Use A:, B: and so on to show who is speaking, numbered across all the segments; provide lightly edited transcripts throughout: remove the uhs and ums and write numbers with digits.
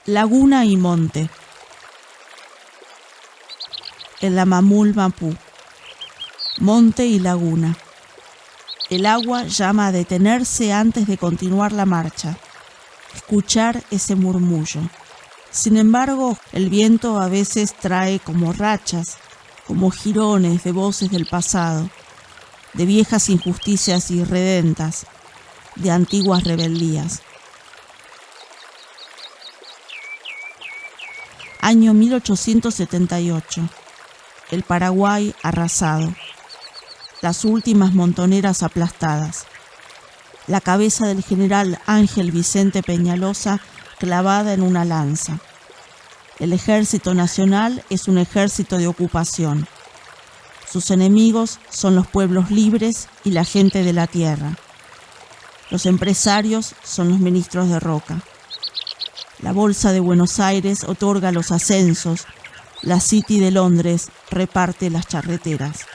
A: Laguna y monte. El Amamul Mapú. Monte y laguna. El agua llama a detenerse antes de continuar la marcha, escuchar ese murmullo. Sin embargo, el viento a veces trae como rachas, como jirones de voces del pasado, de viejas injusticias irredentas, de antiguas rebeldías. Año 1878. El Paraguay arrasado. Las últimas montoneras aplastadas. La cabeza del general Ángel Vicente Peñalosa clavada en una lanza. El Ejército Nacional es un ejército de ocupación. Sus enemigos son los pueblos libres y la gente de la tierra. Los empresarios son los ministros de Roca. La Bolsa de Buenos Aires otorga los ascensos. La City de Londres reparte las charreteras.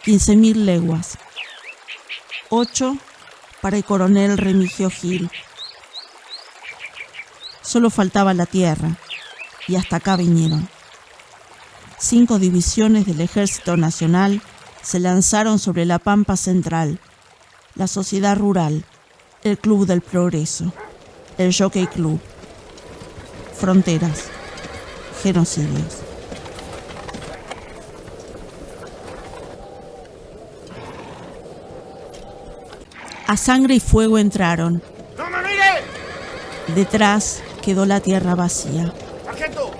A: 15.000 leguas. 8 para el coronel Remigio Gil. Solo faltaba la tierra, y hasta acá vinieron. 5 divisiones del Ejército Nacional se lanzaron sobre la Pampa Central, la Sociedad Rural, el Club del Progreso, el Jockey Club. Fronteras, genocidios. A sangre y fuego entraron.
B: ¡No me mire!
A: Detrás quedó la tierra vacía.
B: ¡Sargento!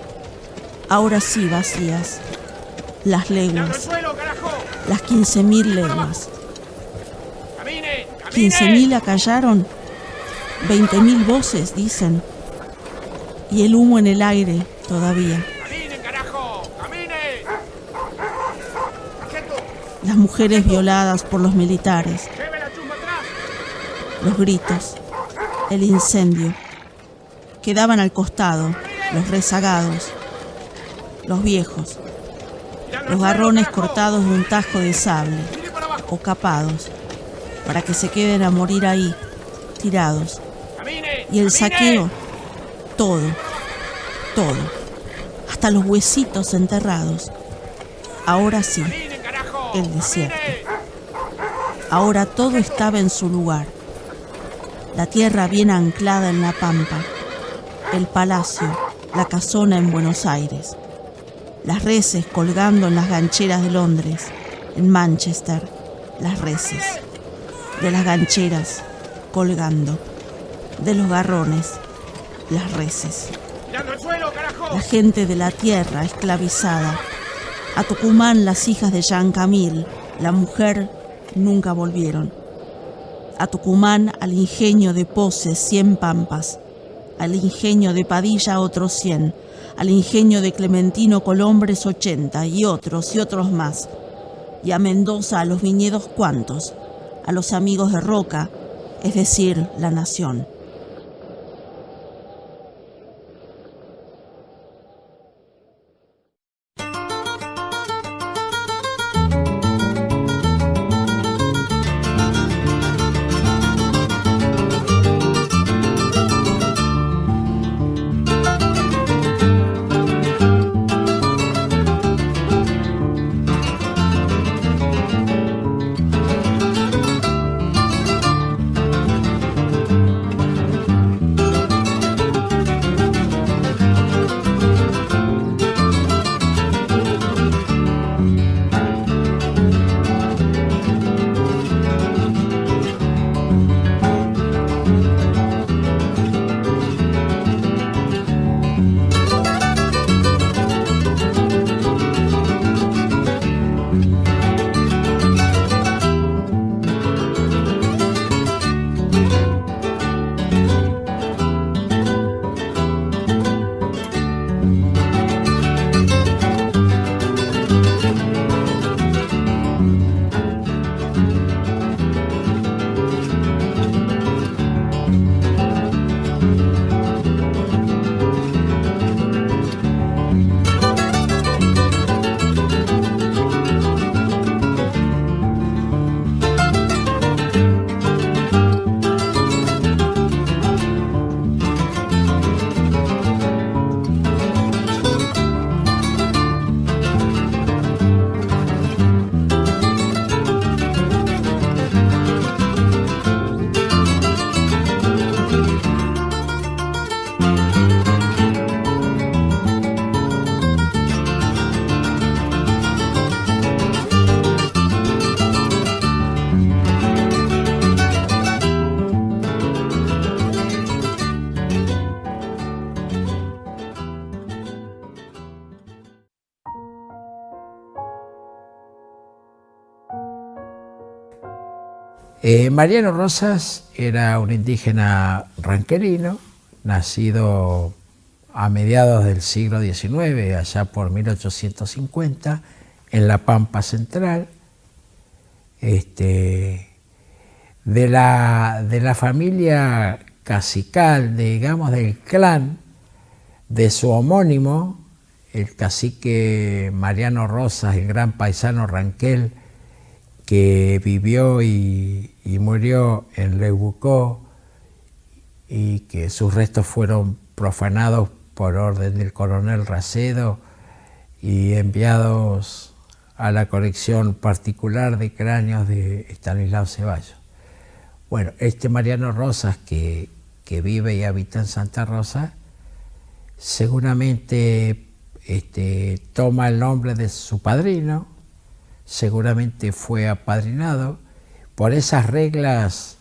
A: Ahora sí vacías. Las
B: ¡Tirando al
A: leguas.
B: suelo, carajo!
A: Las 15.000 leguas.
B: ¡Camine! ¡Camine!
A: 15.000 acallaron. 20.000 voces dicen. Y el humo en el aire todavía.
B: ¡Camine, carajo! ¡Camine! ¡Sargento!
A: Las mujeres violadas por los militares.
B: ¡Lleve la chusma atrás!
A: Los gritos. El incendio. Quedaban al costado los rezagados. Los viejos.
B: ¡Tirando
A: Los
B: al suelo,
A: garrones
B: carajo!
A: cortados de un tajo de sable.
B: ¡Mire para abajo!
A: O capados. Para que se queden a morir ahí, tirados.
B: ¡Camine!
A: Y el
B: ¡Camine!
A: saqueo. Todo. Todo. Hasta los huesitos enterrados. Ahora sí,
B: ¡Camine, carajo!
A: el desierto.
B: ¡Camine!
A: Ahora todo estaba en su lugar. La tierra bien anclada en la pampa. El palacio, la casona en Buenos Aires. Las reses colgando en las gancheras de Londres, en Manchester. Las reses. De las gancheras, colgando. De los garrones, las reses.
B: ¡Tirando al suelo, carajo!
A: La gente de la tierra esclavizada. A Tucumán las hijas de Jean Camil, la mujer, nunca volvieron. A Tucumán al ingenio de Poses 100 pampas, al ingenio de Padilla otros 100, al ingenio de Clementino Colombres 80 y otros más. Y a Mendoza a los viñedos cuantos, a los amigos de Roca, es decir, la nación.
C: Mariano Rosas era un indígena ranquelino, nacido a mediados del siglo XIX, allá por 1850, en la Pampa Central, de la familia cacical, digamos, del clan de su homónimo, el cacique Mariano Rosas, el gran paisano ranquel, que vivió y murió en Leucó, y que sus restos fueron profanados por orden del coronel Racedo y enviados a la colección particular de cráneos de Estanislao Ceballos. Bueno, este Mariano Rosas, que vive y habita en Santa Rosa, seguramente toma el nombre de su padrino, seguramente fue apadrinado por esas reglas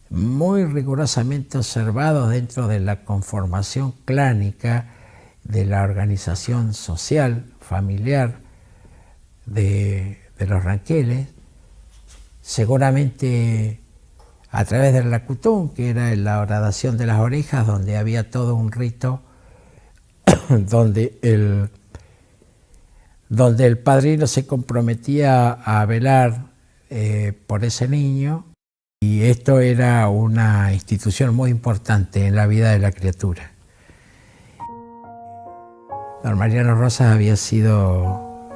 C: muy rigurosamente observadas dentro de la conformación clánica de la organización social, familiar de los ranqueles, seguramente a través del lacutún, que era la horadación de las orejas, donde había todo un rito donde el padrino se comprometía a velar por ese niño, y esto era una institución muy importante en la vida de la criatura. Don Mariano Rosas había sido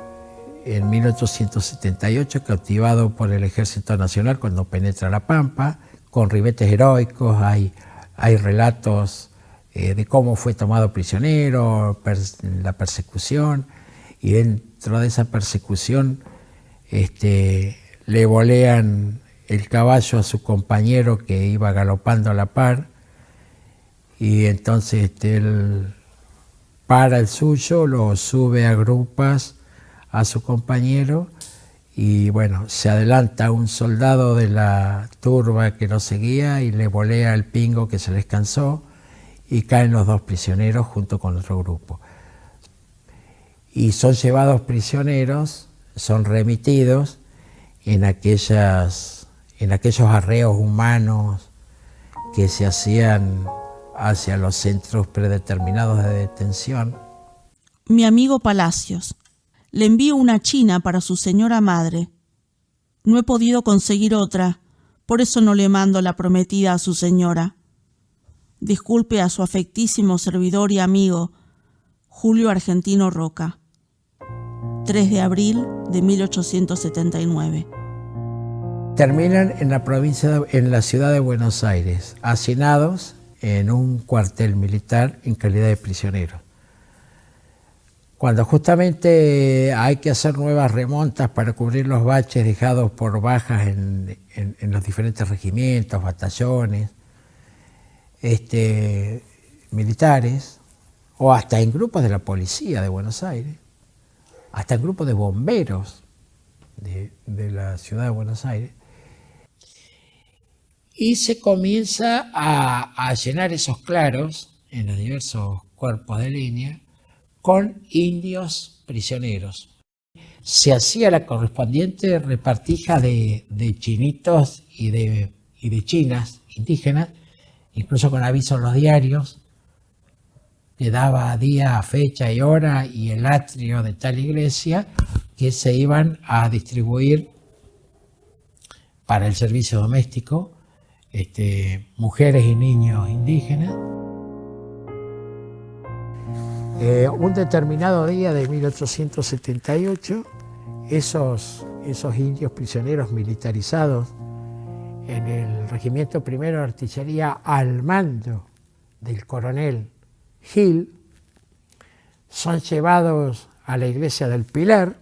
C: en 1878 cautivado por el Ejército Nacional cuando penetra la Pampa, con ribetes heroicos. Hay relatos de cómo fue tomado prisionero, la persecución, y dentro de esa persecución le volean el caballo a su compañero que iba galopando a la par, y entonces él para el suyo, lo sube a grupas a su compañero, y bueno, se adelanta un soldado de la turba que lo seguía y le volea el pingo que se les cansó, y caen los dos prisioneros junto con otro grupo. Y son llevados prisioneros, son remitidos en aquellos arreos humanos que se hacían hacia los centros predeterminados de detención.
A: Mi amigo Palacios. Le envío una china para su señora madre. No he podido conseguir otra, por eso no le mando la prometida a su señora. Disculpe a su afectísimo servidor y amigo, Julio Argentino Roca. 3 de abril de 1879.
C: Terminan en la provincia, en la ciudad de Buenos Aires, hacinados en un cuartel militar en calidad de prisioneros. Cuando justamente hay que hacer nuevas remontas para cubrir los baches dejados por bajas en los diferentes regimientos, batallones, militares, o hasta en grupos de la policía de Buenos Aires, hasta en grupos de bomberos de la ciudad de Buenos Aires, y se comienza a llenar esos claros en los diversos cuerpos de línea con indios prisioneros. Se hacía la correspondiente repartija de chinitos y de chinas indígenas, incluso con aviso en los diarios, que daba día, fecha y hora y el atrio de tal iglesia, que se iban a distribuir para el servicio doméstico mujeres y niños indígenas. Un determinado día de 1878, esos indios prisioneros militarizados en el Regimiento Primero de Artillería al mando del coronel Gil son llevados a la iglesia del Pilar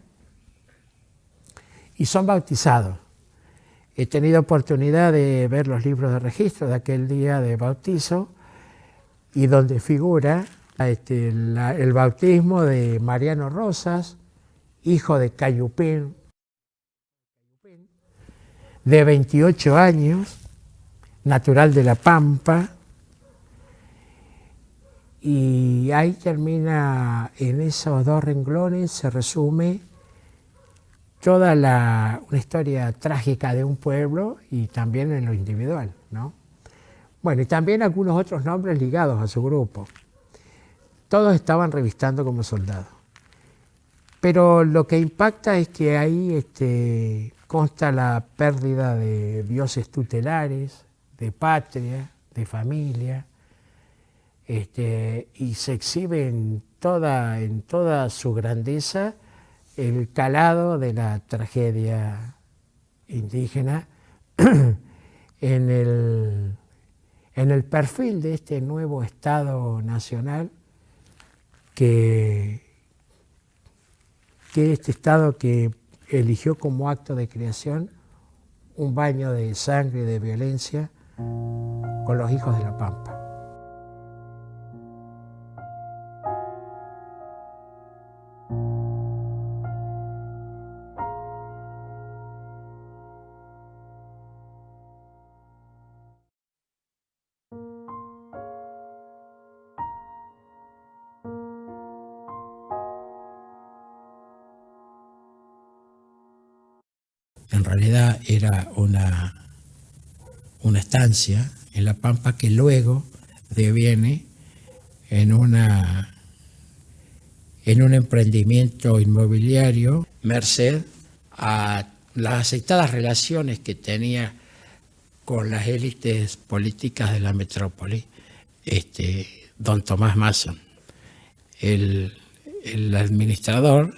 C: y son bautizados. He tenido oportunidad de ver los libros de registro de aquel día de bautizo, y donde figura el bautismo de Mariano Rosas, hijo de Cayupín, de 28 años, natural de La Pampa, y ahí termina, en esos dos renglones se resume toda una historia trágica de un pueblo y también en lo individual, ¿no? Bueno, y también algunos otros nombres ligados a su grupo. Todos estaban revistando como soldados. Pero lo que impacta es que ahí consta la pérdida de dioses tutelares, de patria, de familia, y se exhibe en toda su grandeza el calado de la tragedia indígena en el perfil de este nuevo Estado nacional que este Estado que eligió como acto de creación un baño de sangre y de violencia con los hijos de la Pampa. En realidad era una estancia en La Pampa que luego deviene en un emprendimiento inmobiliario merced a las aceptadas relaciones que tenía con las élites políticas de la metrópoli, don Tomás Mason, el administrador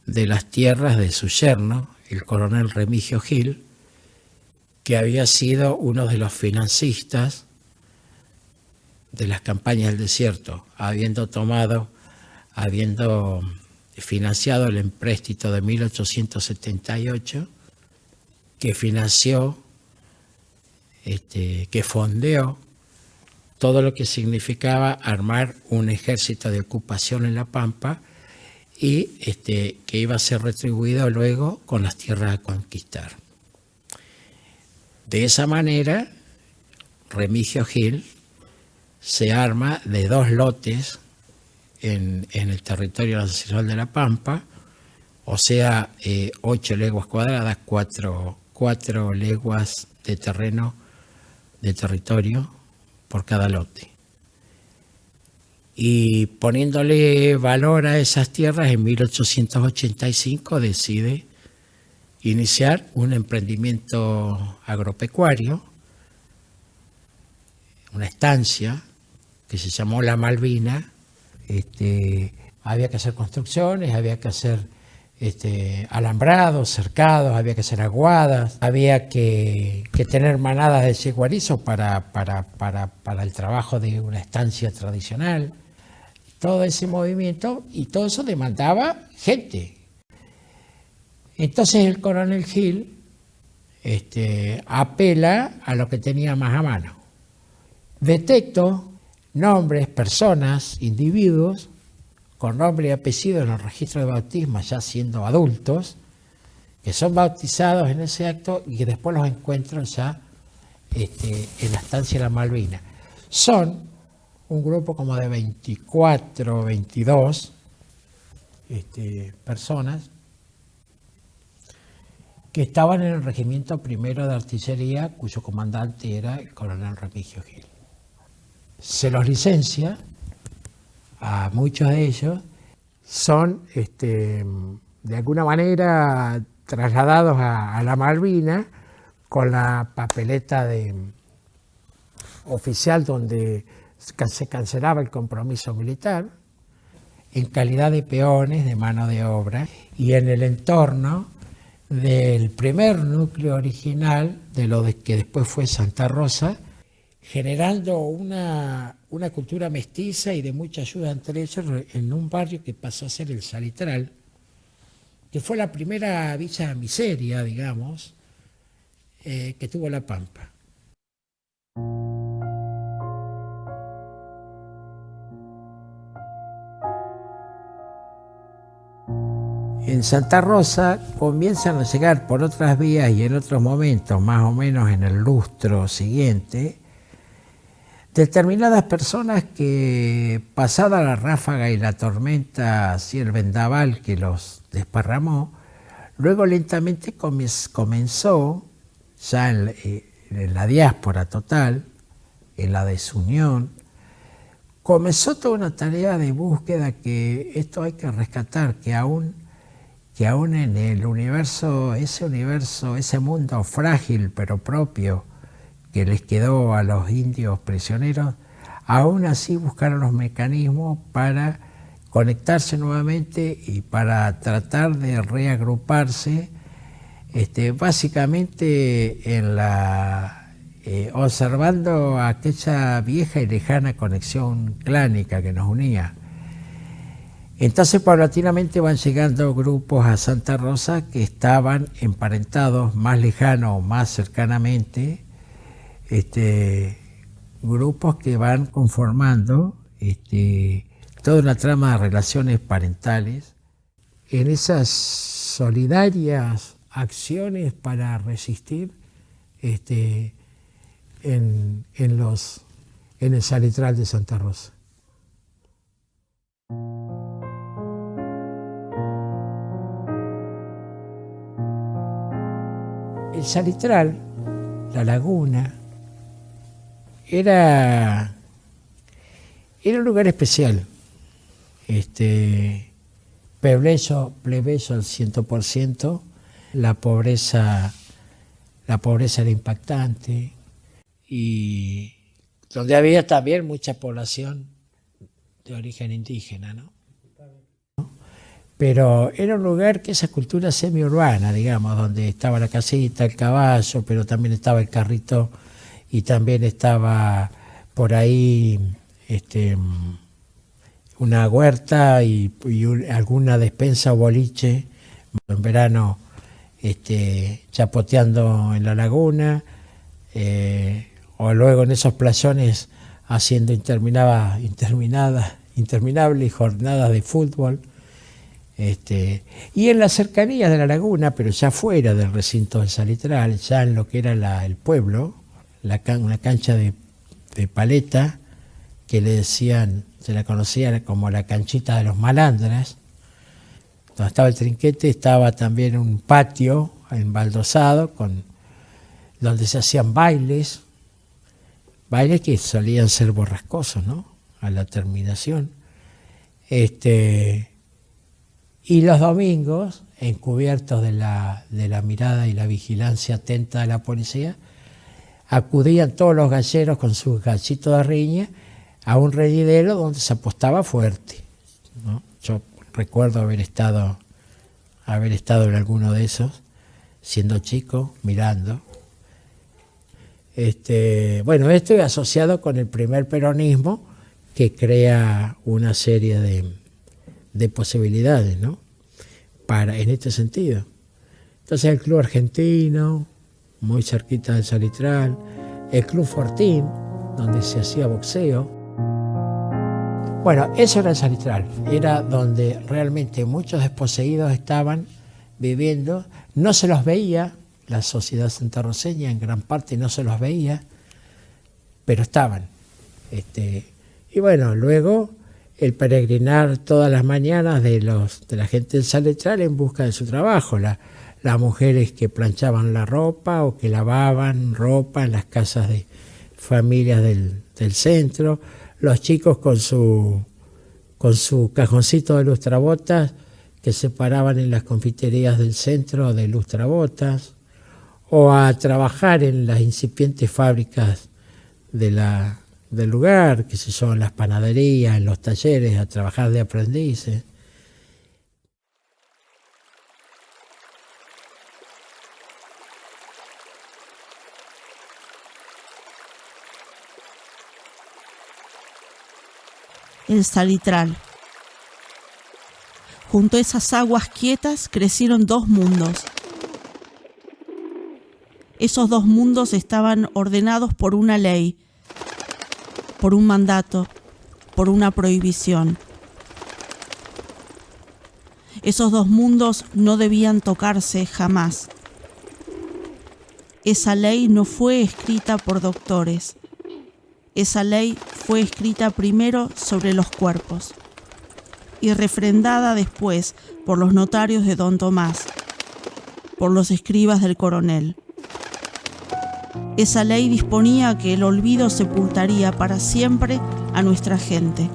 C: de las tierras de su yerno, el coronel Remigio Gil, que había sido uno de los financistas de las campañas del desierto, habiendo financiado el empréstito de 1878, que financió, que fondeó todo lo que significaba armar un ejército de ocupación en La Pampa y que iba a ser retribuido luego con las tierras a conquistar. De esa manera, Remigio Gil se arma de 2 lotes en el territorio nacional de La Pampa, o sea, 8 leguas cuadradas, 4 leguas de terreno, de territorio por cada lote. Y poniéndole valor a esas tierras, en 1885 decide iniciar un emprendimiento agropecuario, una estancia que se llamó La Malvina. Había que hacer construcciones, había que hacer alambrados, cercados, había que hacer aguadas, había que tener manadas de yeguarizo para el trabajo de una estancia tradicional. Todo ese movimiento y todo eso demandaba gente. Entonces el coronel Gil apela a lo que tenía más a mano. Detecto nombres, personas, individuos con nombre y apellido en el registro de bautismo ya siendo adultos, que son bautizados en ese acto y que después los encuentro ya en la estancia de La Malvina. Son un grupo como de 24, 22 personas que estaban en el regimiento primero de artillería, cuyo comandante era el coronel Remigio Gil. Se los licencia a muchos de ellos, son de alguna manera trasladados a La Malvina con la papeleta oficial donde se cancelaba el compromiso militar, en calidad de peones de mano de obra y en el entorno del primer núcleo original de lo que después fue Santa Rosa, generando una cultura mestiza y de mucha ayuda entre ellos en un barrio que pasó a ser el Salitral, que fue la primera villa miseria, digamos, que tuvo La Pampa. En Santa Rosa comienzan a llegar por otras vías y en otros momentos, más o menos en el lustro siguiente, determinadas personas que, pasada la ráfaga y la tormenta, así el vendaval que los desparramó, Luego lentamente comenzó, ya en la diáspora total, en la desunión, comenzó toda una tarea de búsqueda que esto hay que rescatar, que aún en el universo, ese mundo frágil pero propio que les quedó a los indios prisioneros, aún así buscaron los mecanismos para conectarse nuevamente y para tratar de reagruparse, básicamente observando aquella vieja y lejana conexión clánica que nos unía. Entonces, paulatinamente van llegando grupos a Santa Rosa que estaban emparentados más lejano, más cercanamente, grupos que van conformando toda una trama de relaciones parentales en esas solidarias acciones para resistir en el salitral de Santa Rosa. El salitral, la laguna, era un lugar especial, plebeyo al 100%, la pobreza era impactante y donde había también mucha población de origen indígena, ¿no? Pero era un lugar que esa cultura semiurbana, digamos, donde estaba la casita, el caballo, pero también estaba el carrito y también estaba por ahí una huerta y alguna despensa o boliche, en verano chapoteando en la laguna, o luego en esos playones haciendo interminables jornadas de fútbol. Y en las cercanías de la laguna, pero ya fuera del recinto del salitral, ya en lo que era el pueblo, una cancha de paleta que le decían, se la conocían como la canchita de los malandras. Donde estaba el trinquete estaba también un patio embaldosado donde se hacían bailes que solían ser borrascosos, ¿no? A la terminación. Y los domingos, encubiertos de la mirada y la vigilancia atenta de la policía, acudían todos los galleros con sus gallitos de riña a un reñidero donde se apostaba fuerte, ¿no? Yo recuerdo haber estado en alguno de esos, siendo chico, mirando. Bueno, esto es asociado con el primer peronismo que crea una serie de posibilidades, ¿no? En este sentido. Entonces el Club Argentino, muy cerquita del salitral, el Club Fortín, donde se hacía boxeo. Bueno, eso era el salitral, era donde realmente muchos desposeídos estaban viviendo, no se los veía, la sociedad santarroceña en gran parte no se los veía, pero estaban. Y bueno, luego el peregrinar todas las mañanas de la gente del salitral en busca de su trabajo, las mujeres que planchaban la ropa o que lavaban ropa en las casas de familias del centro, los chicos con su cajoncito de lustrabotas que se paraban en las confiterías del centro de lustrabotas, o a trabajar en las incipientes fábricas del lugar, que se son las panaderías, en los talleres, a trabajar de aprendices.
A: El salitral. Junto a esas aguas quietas crecieron dos mundos. Esos dos mundos estaban ordenados por una ley, por un mandato, por una prohibición. Esos dos mundos no debían tocarse jamás. Esa ley no fue escrita por doctores. Esa ley fue escrita primero sobre los cuerpos y refrendada después por los notarios de Don Tomás, por los escribas del coronel. Esa ley disponía que el olvido sepultaría para siempre a nuestra gente.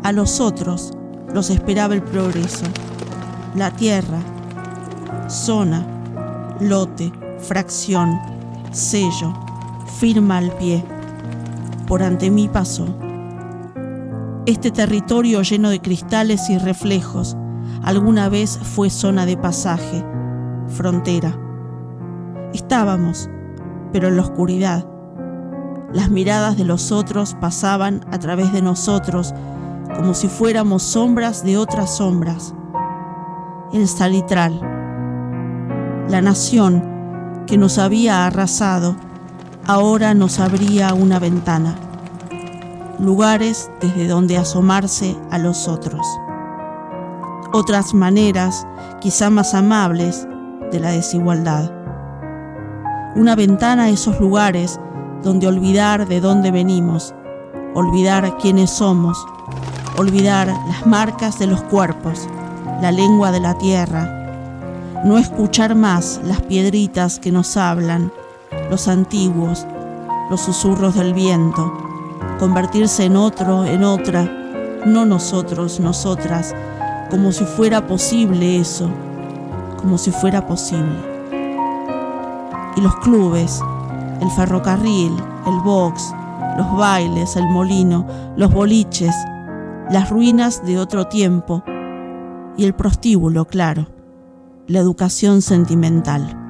A: A los otros los esperaba el progreso, la tierra, zona, lote, fracción, sello, firma al pie. Por ante mí pasó. Este territorio lleno de cristales y reflejos alguna vez fue zona de pasaje, frontera. Estábamos, pero en la oscuridad. Las miradas de los otros pasaban a través de nosotros como si fuéramos sombras de otras sombras. El salitral, la nación que nos había arrasado, ahora nos abría una ventana, lugares desde donde asomarse a los otros. Otras maneras, quizá más amables, de la desigualdad. Una ventana a esos lugares donde olvidar de dónde venimos, olvidar quiénes somos, olvidar las marcas de los cuerpos, la lengua de la tierra, no escuchar más las piedritas que nos hablan, los antiguos, los susurros del viento, convertirse en otro, en otra, no nosotros, nosotras, como si fuera posible eso, como si fuera posible. Y los clubes, el ferrocarril, el box, los bailes, el molino, los boliches, las ruinas de otro tiempo y el prostíbulo, claro, la educación sentimental.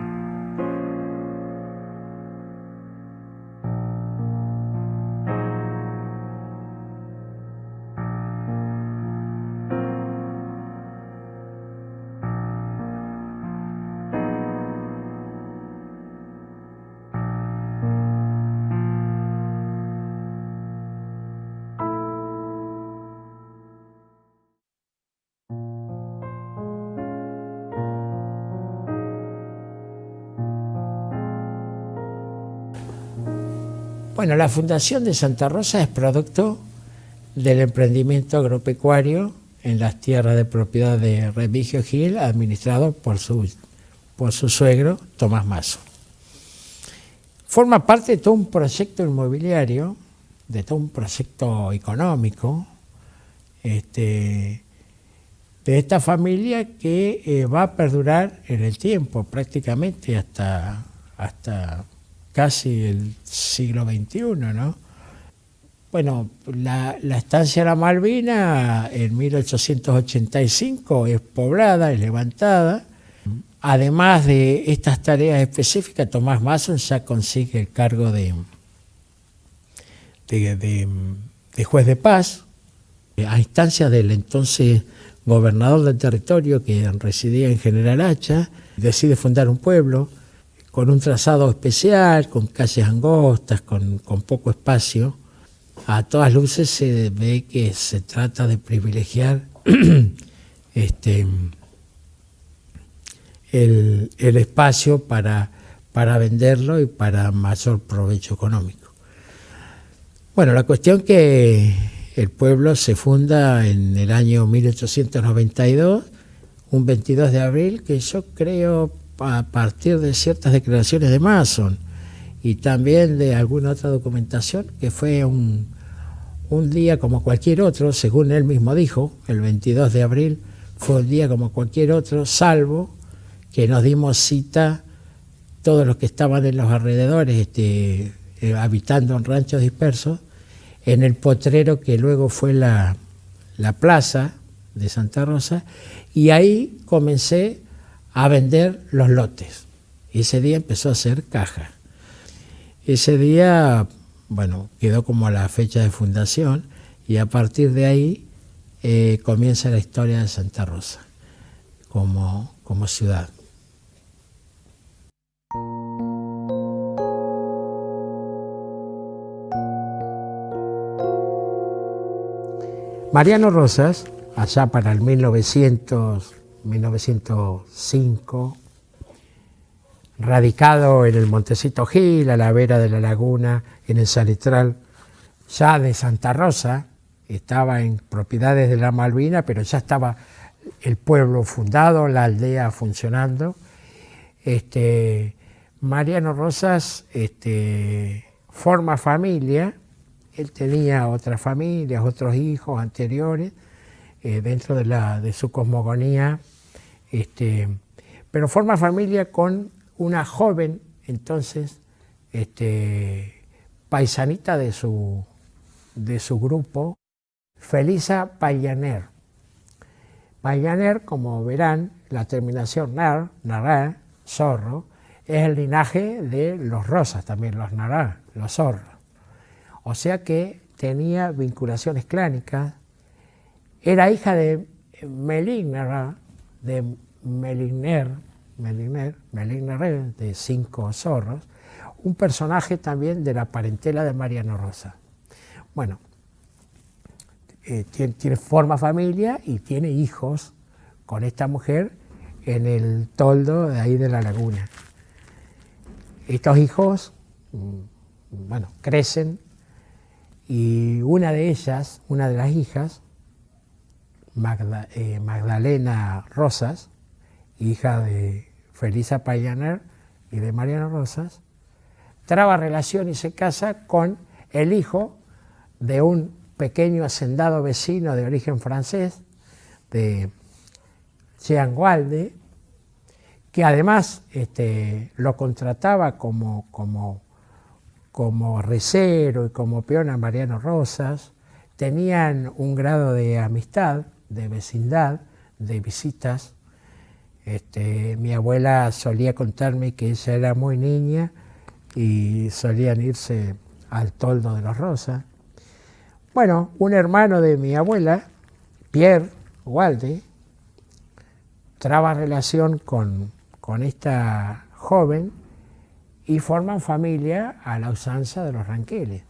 C: Bueno, la Fundación de Santa Rosa es producto del emprendimiento agropecuario en las tierras de propiedad de Remigio Gil, administrado por su suegro, Tomás Mazo. Forma parte de todo un proyecto inmobiliario, de todo un proyecto económico, de esta familia que va a perdurar en el tiempo, prácticamente hasta casi el siglo XXI, ¿no? Bueno, la estancia de la Malvina en 1885 es poblada, es levantada. Además de estas tareas específicas, Tomás Mazo ya consigue el cargo de juez de paz, a instancias del entonces gobernador del territorio que residía en General Hacha. Decide fundar un pueblo con un trazado especial, con calles angostas, con poco espacio. A todas luces se ve que se trata de privilegiar el espacio para venderlo y para mayor provecho económico. Bueno, la cuestión que el pueblo se funda en el año 1892, un 22 de abril, que yo creo a partir de ciertas declaraciones de Mason y también de alguna otra documentación, que fue un día como cualquier otro, según él mismo dijo, el 22 de abril fue un día como cualquier otro, salvo que nos dimos cita todos los que estaban en los alrededores, habitando en ranchos dispersos, en el potrero que luego fue la plaza de Santa Rosa, y ahí comencé a vender los lotes. Y ese día empezó a hacer caja. Ese día, bueno, quedó como la fecha de fundación, y a partir de ahí comienza la historia de Santa Rosa como ciudad. Mariano Rosas, allá para el 1905, radicado en el Montecito Gil, a la vera de la laguna, en el Salitral, ya de Santa Rosa, estaba en propiedades de la Malvina, pero ya estaba el pueblo fundado, la aldea funcionando, Mariano Rosas forma familia. Él tenía otras familias, otros hijos anteriores, dentro de su cosmogonía, pero forma familia con una joven, entonces, paisanita de su grupo, Felisa Payaner. Payaner, como verán, la terminación nar, nará, zorro, es el linaje de los Rosas, también los nará, los zorros. O sea que tenía vinculaciones clánicas, era hija de Meligner, de 5 zorros, un personaje también de la parentela de Mariano Rosas. Bueno, forma familia y tiene hijos con esta mujer en el toldo de ahí de la laguna. Estos hijos, bueno, crecen y una de las hijas, Magdalena Rosas, hija de Felisa Payaner y de Mariano Rosas, traba relación y se casa con el hijo de un pequeño hacendado vecino de origen francés, de Jean Gualde, que además lo contrataba como recero y como peón a Mariano Rosas. Tenían un grado de amistad, de vecindad, de visitas. Mi abuela solía contarme que ella era muy niña y solían irse al toldo de los Rosas. Bueno, un hermano de mi abuela, Pierre Gualde, traba relación con esta joven y forman familia a la usanza de los Ranqueles,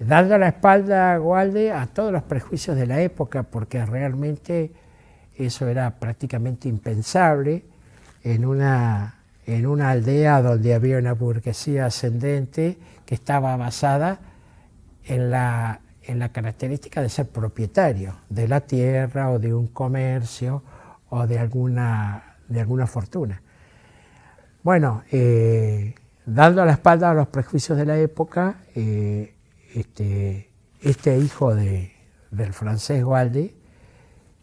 C: dando la espalda a Gualde a todos los prejuicios de la época, porque realmente eso era prácticamente impensable en una aldea donde había una burguesía ascendente que estaba basada en la característica de ser propietario de la tierra o de un comercio o de alguna fortuna. Bueno, dando la espalda a los prejuicios de la época, este hijo del francés Gualde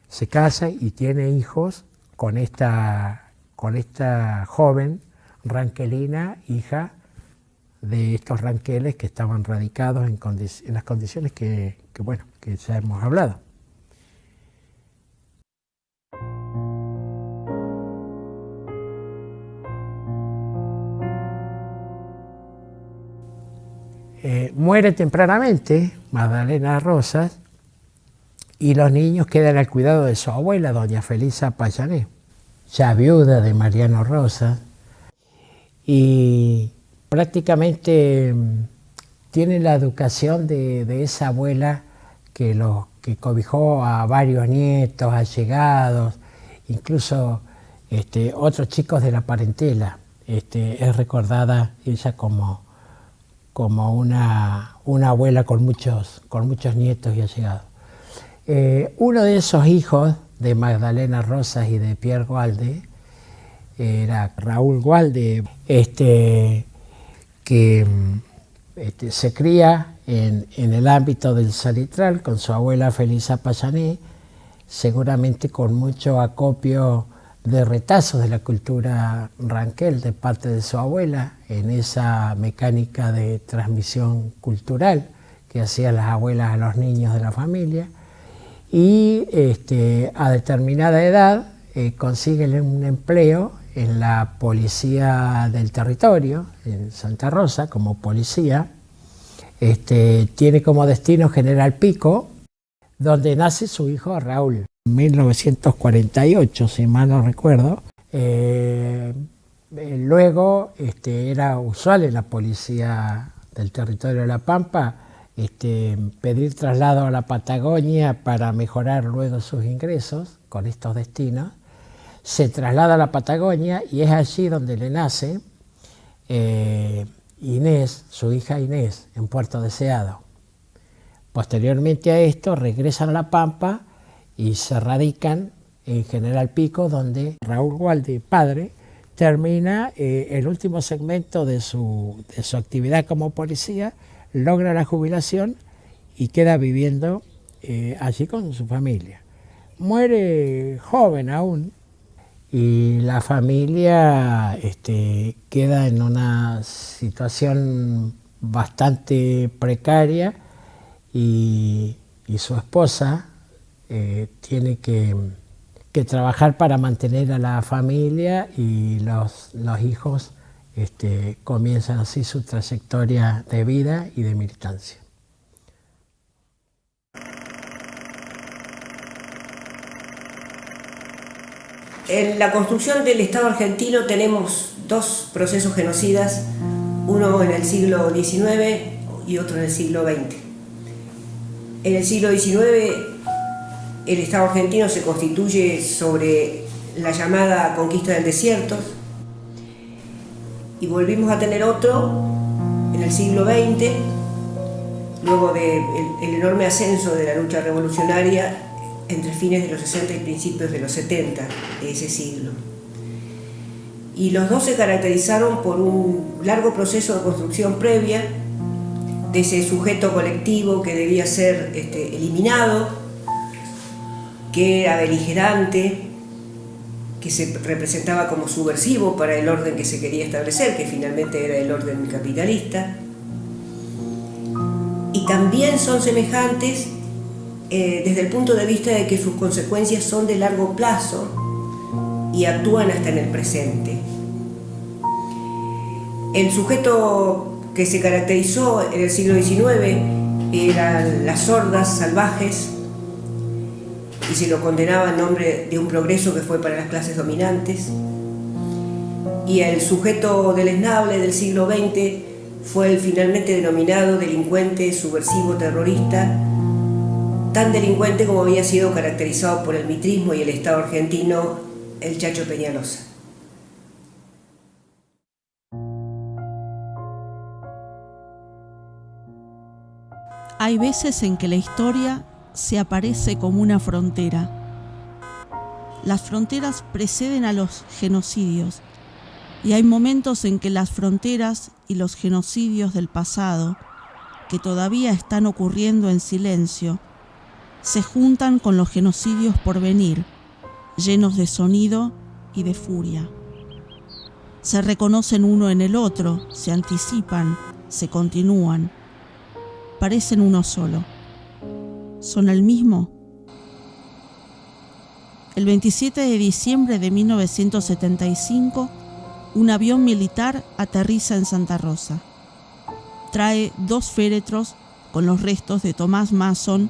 C: se casa y tiene hijos con esta joven ranquelina, hija de estos ranqueles que estaban radicados en las condiciones que ya hemos hablado. Muere tempranamente Magdalena Rosas y los niños quedan al cuidado de su abuela, doña Felisa Payaner, ya viuda de Mariano Rosas, y prácticamente tiene la educación de esa abuela que cobijó a varios nietos, allegados, incluso otros chicos de la parentela. Es recordada ella como una abuela con muchos nietos y allegados. Uno de esos hijos de Magdalena Rosas y de Pierre Gualde era Raúl Gualde, que se cría en el ámbito del salitral con su abuela Felisa Payaner, seguramente con mucho acopio de retazos de la cultura ranquel de parte de su abuela, en esa mecánica de transmisión cultural que hacían las abuelas a los niños de la familia, y a determinada edad consigue un empleo en la policía del territorio, en Santa Rosa, como policía. Tiene como destino General Pico, donde nace su hijo Raúl. En 1948, si mal no recuerdo. Luego era usual en la policía del territorio de La Pampa pedir traslado a la Patagonia para mejorar luego sus ingresos con estos destinos. Se traslada a la Patagonia y es allí donde le nace Inés, su hija Inés, en Puerto Deseado. Posteriormente a esto regresan a La Pampa y se radican en General Pico, donde Raúl Gualde, padre, termina el último segmento de su actividad como policía, logra la jubilación y queda viviendo allí con su familia. Muere joven aún y la familia queda en una situación bastante precaria y su esposa tiene que trabajar para mantener a la familia y los hijos comienzan así su trayectoria de vida y de militancia.
D: En la construcción del Estado argentino tenemos dos procesos genocidas, uno en el siglo XIX y otro en el siglo XX. En el siglo XIX el Estado argentino se constituye sobre la llamada conquista del desierto y volvimos a tener otro en el siglo XX, luego del enorme ascenso de la lucha revolucionaria entre fines de los 60 y principios de los 70 de ese siglo. Y los dos se caracterizaron por un largo proceso de construcción previa de ese sujeto colectivo que debía ser eliminado, que era beligerante, que se representaba como subversivo para el orden que se quería establecer, que finalmente era el orden capitalista. Y también son semejantes desde el punto de vista de que sus consecuencias son de largo plazo y actúan hasta en el presente. El sujeto que se caracterizó en el siglo XIX eran las hordas salvajes y se lo condenaba en nombre de un progreso que fue para las clases dominantes. Y el sujeto deleznable del siglo XX fue el finalmente denominado delincuente subversivo terrorista, tan delincuente como había sido caracterizado por el mitrismo y el Estado argentino, el Chacho Peñalosa.
A: Hay veces en que la historia se aparece como una frontera. Las fronteras preceden a los genocidios y hay momentos en que las fronteras y los genocidios del pasado, que todavía están ocurriendo en silencio, se juntan con los genocidios por venir, llenos de sonido y de furia. Se reconocen uno en el otro, se anticipan, se continúan. Parecen uno solo. ¿Son el mismo? El 27 de diciembre de 1975, un avión militar aterriza en Santa Rosa. Trae 2 féretros con los restos de Tomás Mason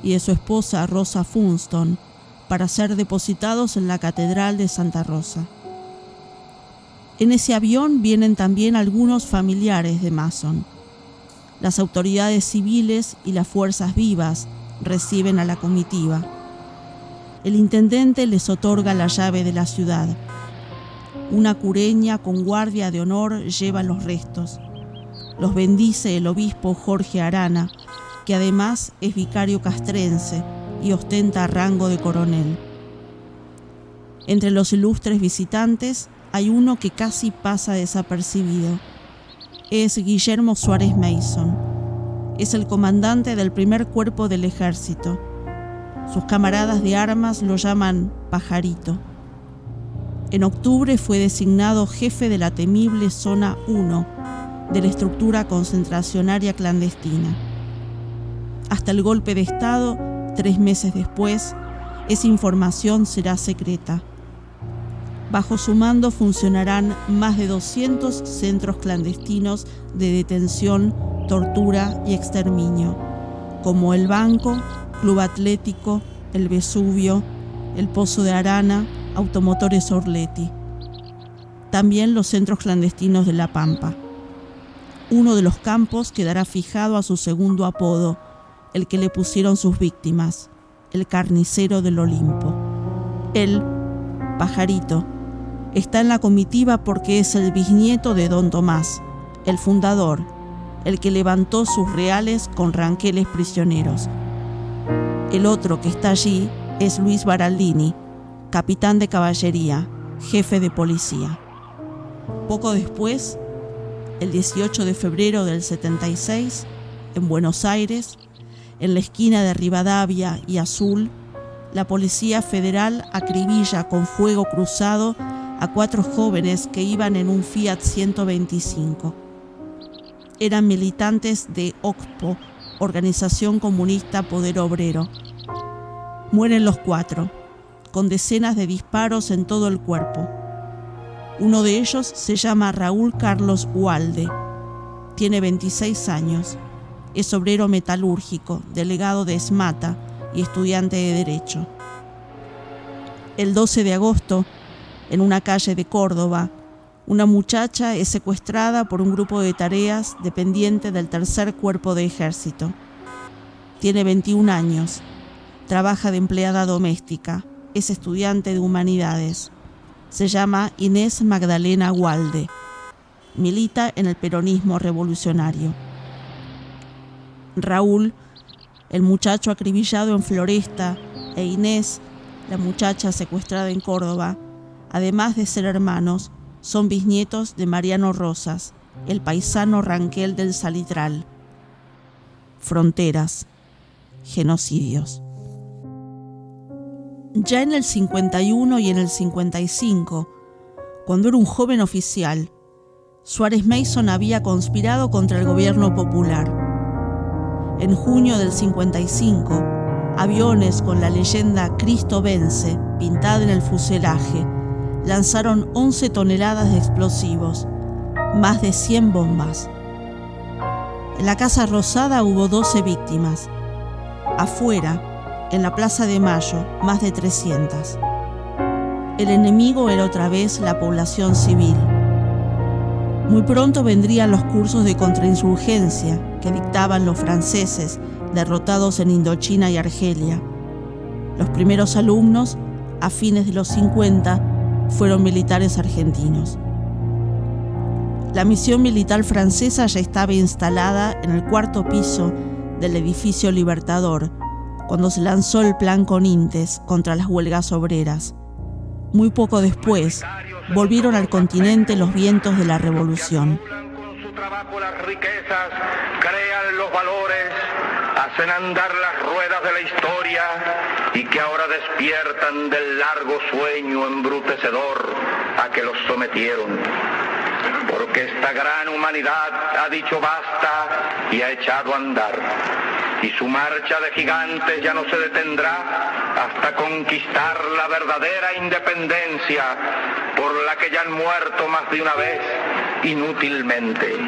A: y de su esposa Rosa Funston para ser depositados en la Catedral de Santa Rosa. En ese avión vienen también algunos familiares de Mason. Las autoridades civiles y las fuerzas vivas reciben a la comitiva. El intendente les otorga la llave de la ciudad. Una cureña con guardia de honor lleva los restos. Los bendice el obispo Jorge Arana, que además es vicario castrense y ostenta rango de coronel. Entre los ilustres visitantes hay uno que casi pasa desapercibido. Es Guillermo Suárez Mason. Es el comandante del primer cuerpo del ejército. Sus camaradas de armas lo llaman Pajarito. En octubre fue designado jefe de la temible Zona 1 de la estructura concentracionaria clandestina. Hasta el golpe de Estado, 3 meses después, esa información será secreta. Bajo su mando funcionarán más de 200 centros clandestinos de detención, tortura y exterminio, como el Banco, Club Atlético, el Vesubio, el Pozo de Arana, Automotores Orletti. También los centros clandestinos de La Pampa. Uno de los campos quedará fijado a su segundo apodo, el que le pusieron sus víctimas, el carnicero del Olimpo. Él, Pajarito, está en la comitiva porque es el bisnieto de Don Tomás, el fundador, el que levantó sus reales con ranqueles prisioneros. El otro que está allí es Luis Baraldini, capitán de caballería, jefe de policía. Poco después, el 18 de febrero del 76, en Buenos Aires, en la esquina de Rivadavia y Azul, la Policía Federal acribilla con fuego cruzado a 4 jóvenes que iban en un Fiat 125. Eran militantes de OCPO, Organización Comunista Poder Obrero. Mueren los 4, con decenas de disparos en todo el cuerpo. Uno de ellos se llama Raúl Carlos Ualde. Tiene 26 años. Es obrero metalúrgico, delegado de ESMATA y estudiante de Derecho. El 12 de agosto, en una calle de Córdoba, una muchacha es secuestrada por un grupo de tareas dependiente del Tercer Cuerpo de Ejército. Tiene 21 años, trabaja de empleada doméstica, es estudiante de Humanidades. Se llama Inés Magdalena Ualde. Milita en el peronismo revolucionario. Raúl, el muchacho acribillado en Floresta, e Inés, la muchacha secuestrada en Córdoba, además de ser hermanos, son bisnietos de Mariano Rosas, el paisano Ranquel del Salitral. Fronteras, genocidios. Ya en el 51 y en el 55, cuando era un joven oficial, Suárez Mason había conspirado contra el gobierno popular. En junio del 55, aviones con la leyenda Cristo vence pintada en el fuselaje lanzaron 11 toneladas de explosivos, más de 100 bombas. En la Casa Rosada hubo 12 víctimas. Afuera, en la Plaza de Mayo, más de 300. El enemigo era otra vez la población civil. Muy pronto vendrían los cursos de contrainsurgencia que dictaban los franceses derrotados en Indochina y Argelia. Los primeros alumnos, a fines de los 50, fueron militares argentinos. La misión militar francesa ya estaba instalada en el 4º piso del edificio Libertador, cuando se lanzó el Plan Conintes contra las huelgas obreras. Muy poco después, volvieron al continente los vientos de la revolución.
E: Con su trabajo las riquezas, crean los valores, hacen andar las ruedas de la historia y que ahora despiertan del largo sueño embrutecedor a que los sometieron. Porque esta gran humanidad ha dicho basta y ha echado a andar. Y su marcha de gigantes ya no se detendrá hasta conquistar la verdadera independencia por la que ya han muerto más de una vez inútilmente.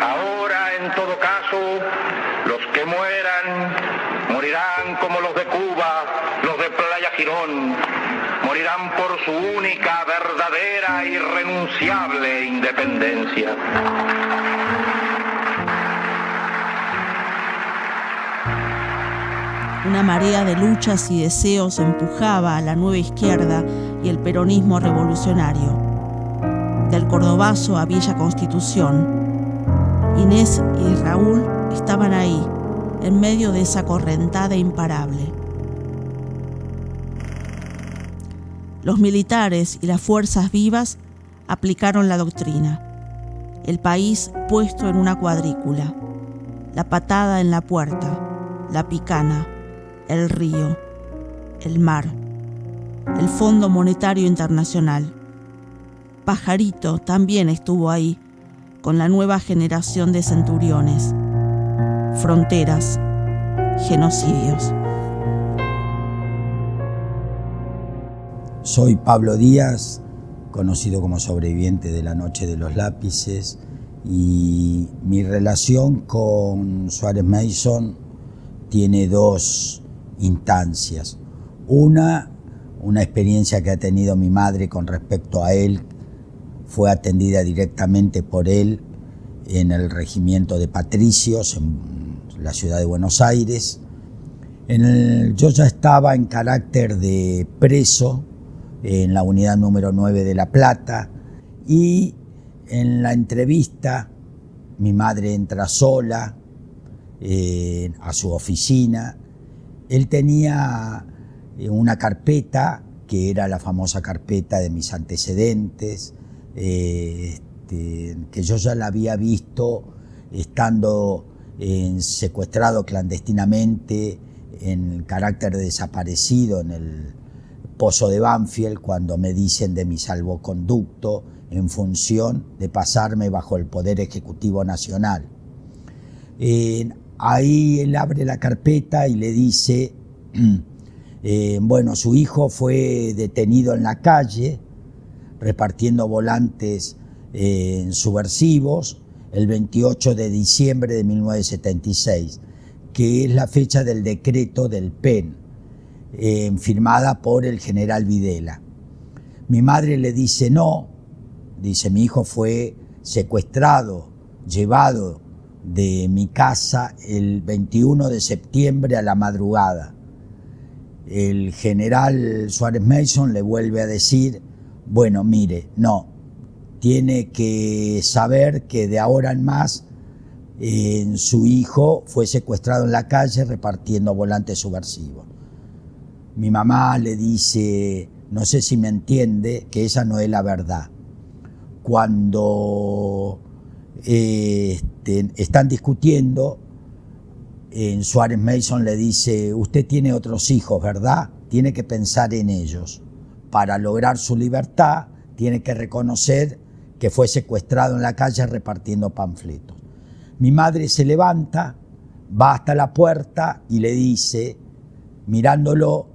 E: Ahora, en todo caso, los que mueran morirán como los de Cuba, los de Playa Girón, morirán por su única, verdadera, irrenunciable independencia.
A: Una marea de luchas y deseos empujaba a la nueva izquierda y el peronismo revolucionario. Del Cordobazo a Villa Constitución, Inés y Raúl estaban ahí, en medio de esa correntada imparable. Los militares y las fuerzas vivas aplicaron la doctrina. El país puesto en una cuadrícula. La patada en la puerta, la picana, el río, el mar, el Fondo Monetario Internacional. Pajarito también estuvo ahí, con la nueva generación de centuriones. Fronteras, genocidios.
F: Soy Pablo Díaz, conocido como sobreviviente de la Noche de los Lápices, y mi relación con Suárez Mason tiene 2 instancias. Una experiencia que ha tenido mi madre con respecto a él, fue atendida directamente por él en el regimiento de Patricios, en la ciudad de Buenos Aires. Yo ya estaba en carácter de preso en la unidad número 9 de La Plata, y en la entrevista mi madre entra sola a su oficina. Él tenía una carpeta que era la famosa carpeta de mis antecedentes, que yo ya la había visto estando secuestrado clandestinamente en el carácter de desaparecido en el pozo de Banfield, cuando me dicen de mi salvoconducto en función de pasarme bajo el Poder Ejecutivo Nacional. Ahí él abre la carpeta y le dice, bueno, su hijo fue detenido en la calle repartiendo volantes subversivos el 28 de diciembre de 1976, que es la fecha del decreto del PEN, firmada por el general Videla. Mi madre le dice no, dice, mi hijo fue secuestrado, llevado de mi casa el 21 de septiembre a la madrugada. El general Suárez Mason le vuelve a decir, bueno, mire, no, tiene que saber que de ahora en más su hijo fue secuestrado en la calle repartiendo volantes subversivos. Mi mamá le dice, no sé si me entiende, que esa no es la verdad. Cuando están discutiendo, Suárez Mason le dice, usted tiene otros hijos, ¿verdad? Tiene que pensar en ellos. Para lograr su libertad, tiene que reconocer que fue secuestrado en la calle repartiendo panfletos. Mi madre se levanta, va hasta la puerta y le dice, mirándolo,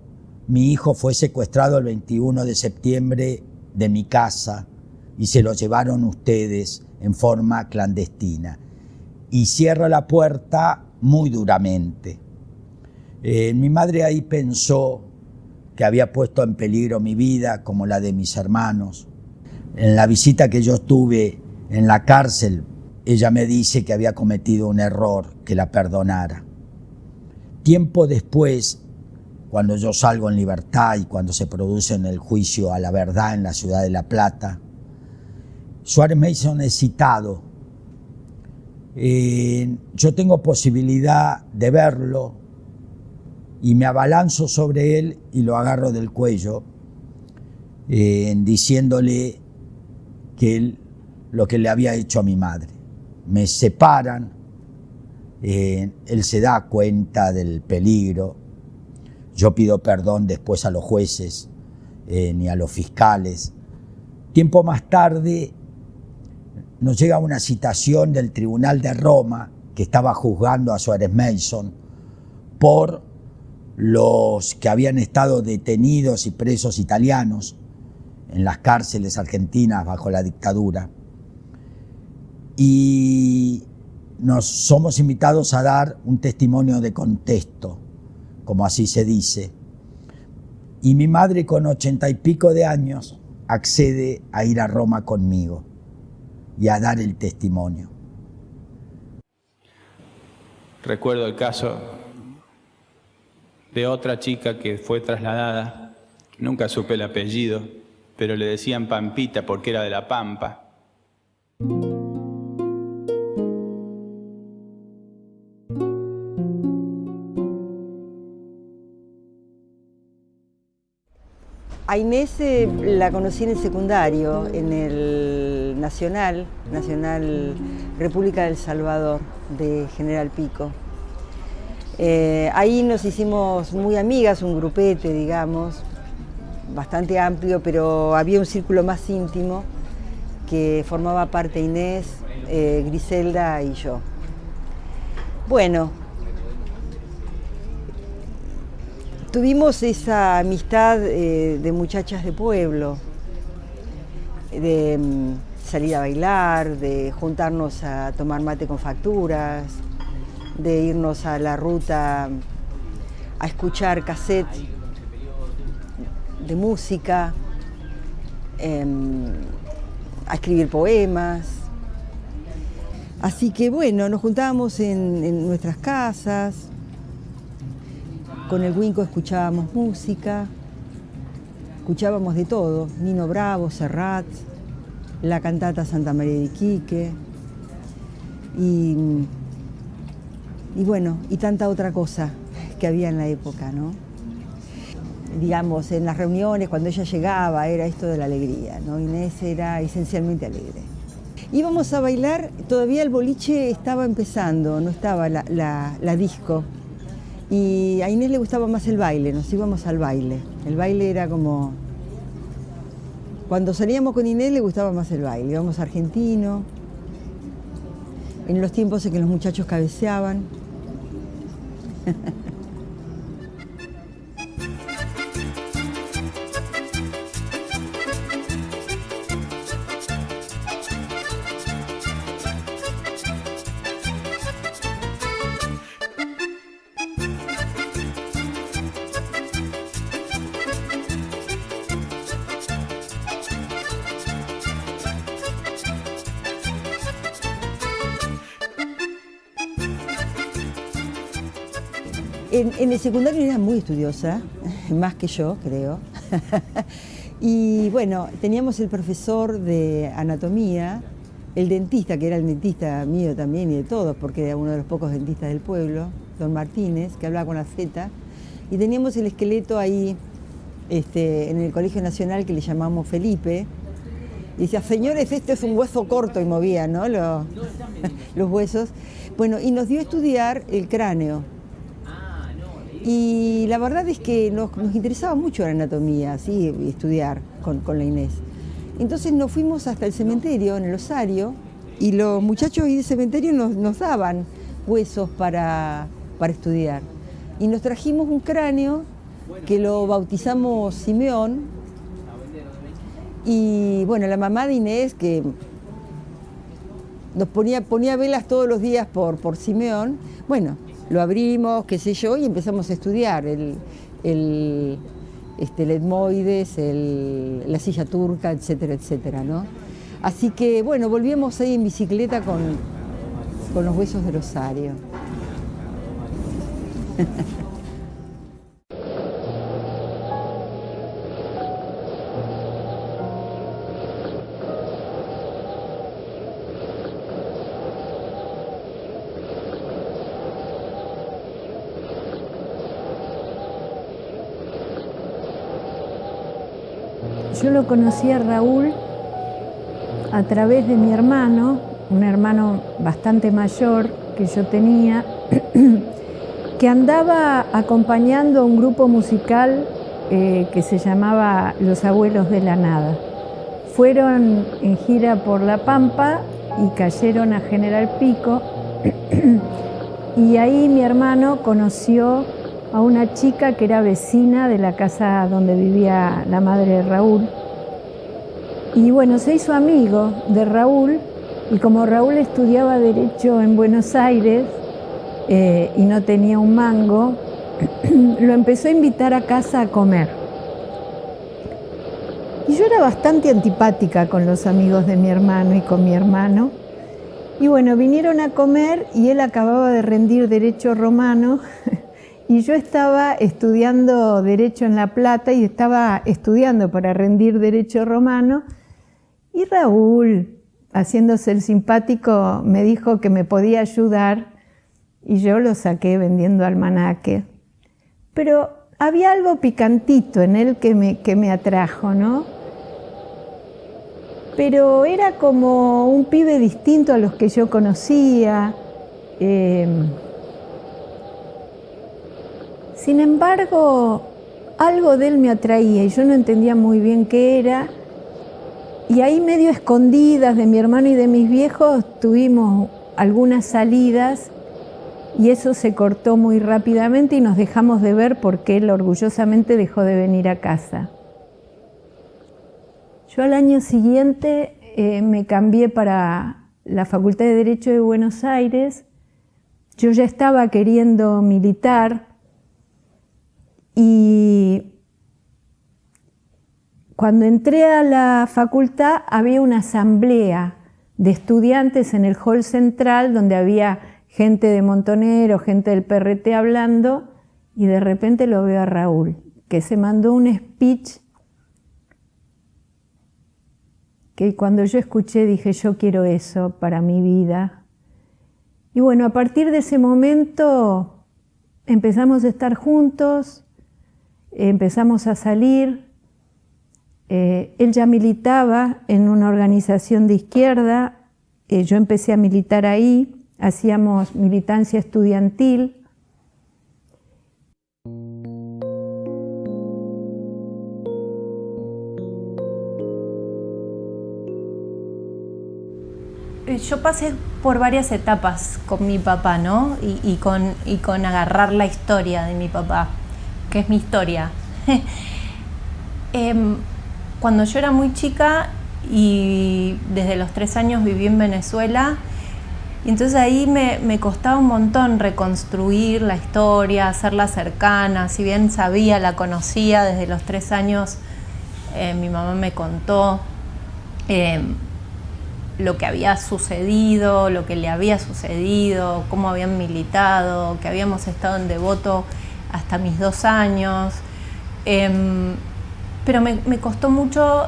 F: mi hijo fue secuestrado el 21 de septiembre de mi casa y se lo llevaron ustedes en forma clandestina. Y cierra la puerta muy duramente. Mi madre ahí pensó que había puesto en peligro mi vida como la de mis hermanos. En la visita que yo tuve en la cárcel, ella me dice que había cometido un error, que la perdonara. Tiempo después, cuando yo salgo en libertad y cuando se produce el juicio a la verdad en la ciudad de La Plata, Suárez Mason es citado. Yo tengo posibilidad de verlo y me abalanzo sobre él y lo agarro del cuello, diciéndole que lo que le había hecho a mi madre. Me separan, él se da cuenta del peligro. Yo pido perdón después a los jueces ni a los fiscales. Tiempo más tarde nos llega una citación del Tribunal de Roma que estaba juzgando a Suárez Mason por los que habían estado detenidos y presos italianos en las cárceles argentinas bajo la dictadura. Y nos somos invitados a dar un testimonio de contexto, como así se dice. Y mi madre, con 80 y pico de años, accede a ir a Roma conmigo y a dar el testimonio.
G: Recuerdo el caso de otra chica que fue trasladada, nunca supe el apellido, pero le decían Pampita porque era de La Pampa.
H: A Inés la conocí en el secundario, en el Nacional República del Salvador, de General Pico. Ahí nos hicimos muy amigas, un grupete, digamos, bastante amplio, pero había un círculo más íntimo que formaba parte Inés, Griselda y yo. Bueno, tuvimos esa amistad de muchachas de pueblo, de salir a bailar, de juntarnos a tomar mate con facturas, de irnos a la ruta a escuchar cassette de música, a escribir poemas. Así que bueno, nos juntábamos en nuestras casas. Con el Winco escuchábamos música, escuchábamos de todo, Nino Bravo, Serrat, la cantata Santa María de Iquique y bueno, y tanta otra cosa que había en la época, ¿no? digamos, en las reuniones, cuando ella llegaba, era esto de la alegría, ¿no? Inés era esencialmente alegre. Íbamos a bailar, todavía el boliche estaba empezando, no estaba la disco. Y a Inés le gustaba más el baile, nos íbamos al baile. El baile era como... Cuando salíamos con Inés le gustaba más el baile, íbamos a Argentino, en los tiempos en que los muchachos cabeceaban. En el secundario era muy estudiosa, más que yo, creo. Y bueno, teníamos el profesor de anatomía, el dentista, que era el dentista mío también y de todos, porque era uno de los pocos dentistas del pueblo, don Martínez, que hablaba con la Z. Y teníamos el esqueleto ahí en el Colegio Nacional que le llamamos Felipe. Y decía, señores, este es un hueso corto, y movía, ¿no? Los huesos. Bueno, y nos dio a estudiar el cráneo. Y la verdad es que nos interesaba mucho la anatomía, ¿sí? Estudiar con la Inés. Entonces nos fuimos hasta el cementerio, en el Osario, y los muchachos ahí del cementerio nos daban huesos para estudiar. Y nos trajimos un cráneo que lo bautizamos Simeón. Y bueno, la mamá de Inés, que nos ponía velas todos los días por Simeón, bueno, lo abrimos, qué sé yo, y empezamos a estudiar el etmoides, la silla turca, etcétera, etcétera, ¿no? Así que, bueno, volvíamos ahí en bicicleta con los huesos del Osario.
I: Yo lo conocí a Raúl a través de mi hermano, un hermano bastante mayor que yo tenía, que andaba acompañando a un grupo musical que se llamaba Los Abuelos de la Nada. Fueron en gira por La Pampa y cayeron a General Pico, y ahí mi hermano conoció a una chica que era vecina de la casa donde vivía la madre de Raúl. Y bueno, se hizo amigo de Raúl, y como Raúl estudiaba Derecho en Buenos Aires y no tenía un mango, lo empezó a invitar a casa a comer. Y yo era bastante antipática con los amigos de mi hermano y con mi hermano. Y bueno, vinieron a comer y él acababa de rendir Derecho Romano. Y yo estaba estudiando Derecho en La Plata y estaba estudiando para rendir Derecho Romano. Y Raúl, haciéndose el simpático, me dijo que me podía ayudar y yo lo saqué vendiendo almanaque. Pero había algo picantito en él que me atrajo, ¿no? Pero era como un pibe distinto a los que yo conocía. Sin embargo, algo de él me atraía y yo no entendía muy bien qué era. Y ahí, medio escondidas de mi hermano y de mis viejos, tuvimos algunas salidas y eso se cortó muy rápidamente y nos dejamos de ver porque él orgullosamente dejó de venir a casa. Yo al año siguiente me cambié para la Facultad de Derecho de Buenos Aires. Yo ya estaba queriendo militar. Y cuando entré a la facultad había una asamblea de estudiantes en el hall central donde había gente de Montonero, gente del PRT hablando, y de repente lo veo a Raúl, que se mandó un speech que cuando yo escuché dije, yo quiero eso para mi vida. Y bueno, a partir de ese momento empezamos a estar juntos. empezamos a salir. Él ya militaba en una organización de izquierda, yo empecé a militar ahí, hacíamos militancia estudiantil.
J: Yo pasé por varias etapas con mi papá, ¿no? Y con agarrar la historia de mi papá, que es mi historia. Cuando yo era muy chica y desde los 3 años viví en Venezuela, y entonces ahí me costaba un montón reconstruir la historia, hacerla cercana. Si bien sabía, la conocía desde los 3 años, mi mamá me contó lo que había sucedido, lo que le había sucedido, cómo habían militado, que habíamos estado en Devoto hasta mis 2 años. Pero me costó mucho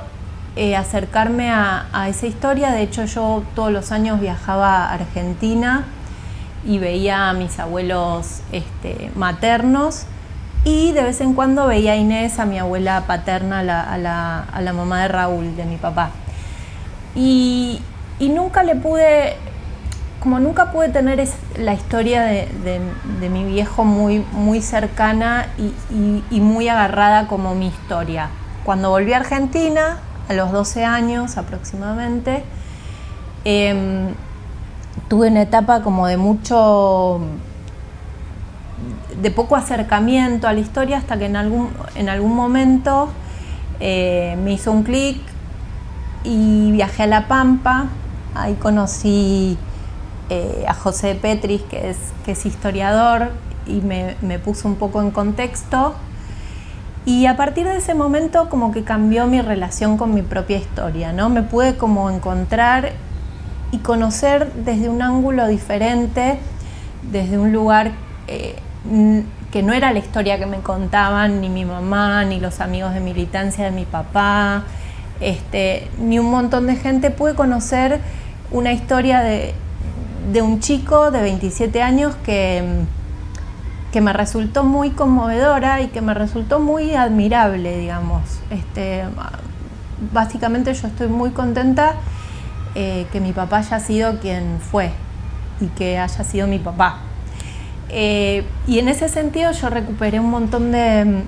J: acercarme a esa historia. De hecho, yo todos los años viajaba a Argentina y veía a mis abuelos maternos, y de vez en cuando veía a Inés, a mi abuela paterna, a la mamá de Raúl, de mi papá. Y nunca nunca pude tener la historia de mi viejo muy cercana y muy agarrada como mi historia. Cuando volví a Argentina, a los 12 años aproximadamente, tuve una etapa como de poco acercamiento a la historia, hasta que en algún momento me hizo un clic y viajé a La Pampa. Ahí conocí a José Petris, que es historiador, y me puso un poco en contexto. Y a partir de ese momento como que cambió mi relación con mi propia historia, ¿no? Me pude como encontrar y conocer desde un ángulo diferente, desde un lugar que no era la historia que me contaban ni mi mamá, ni los amigos de militancia de mi papá, ni un montón de gente. Pude conocer una historia de un chico de 27 años que me resultó muy conmovedora y que me resultó muy admirable, digamos. Básicamente yo estoy muy contenta que mi papá haya sido quien fue y que haya sido mi papá. Y en ese sentido yo recuperé un montón de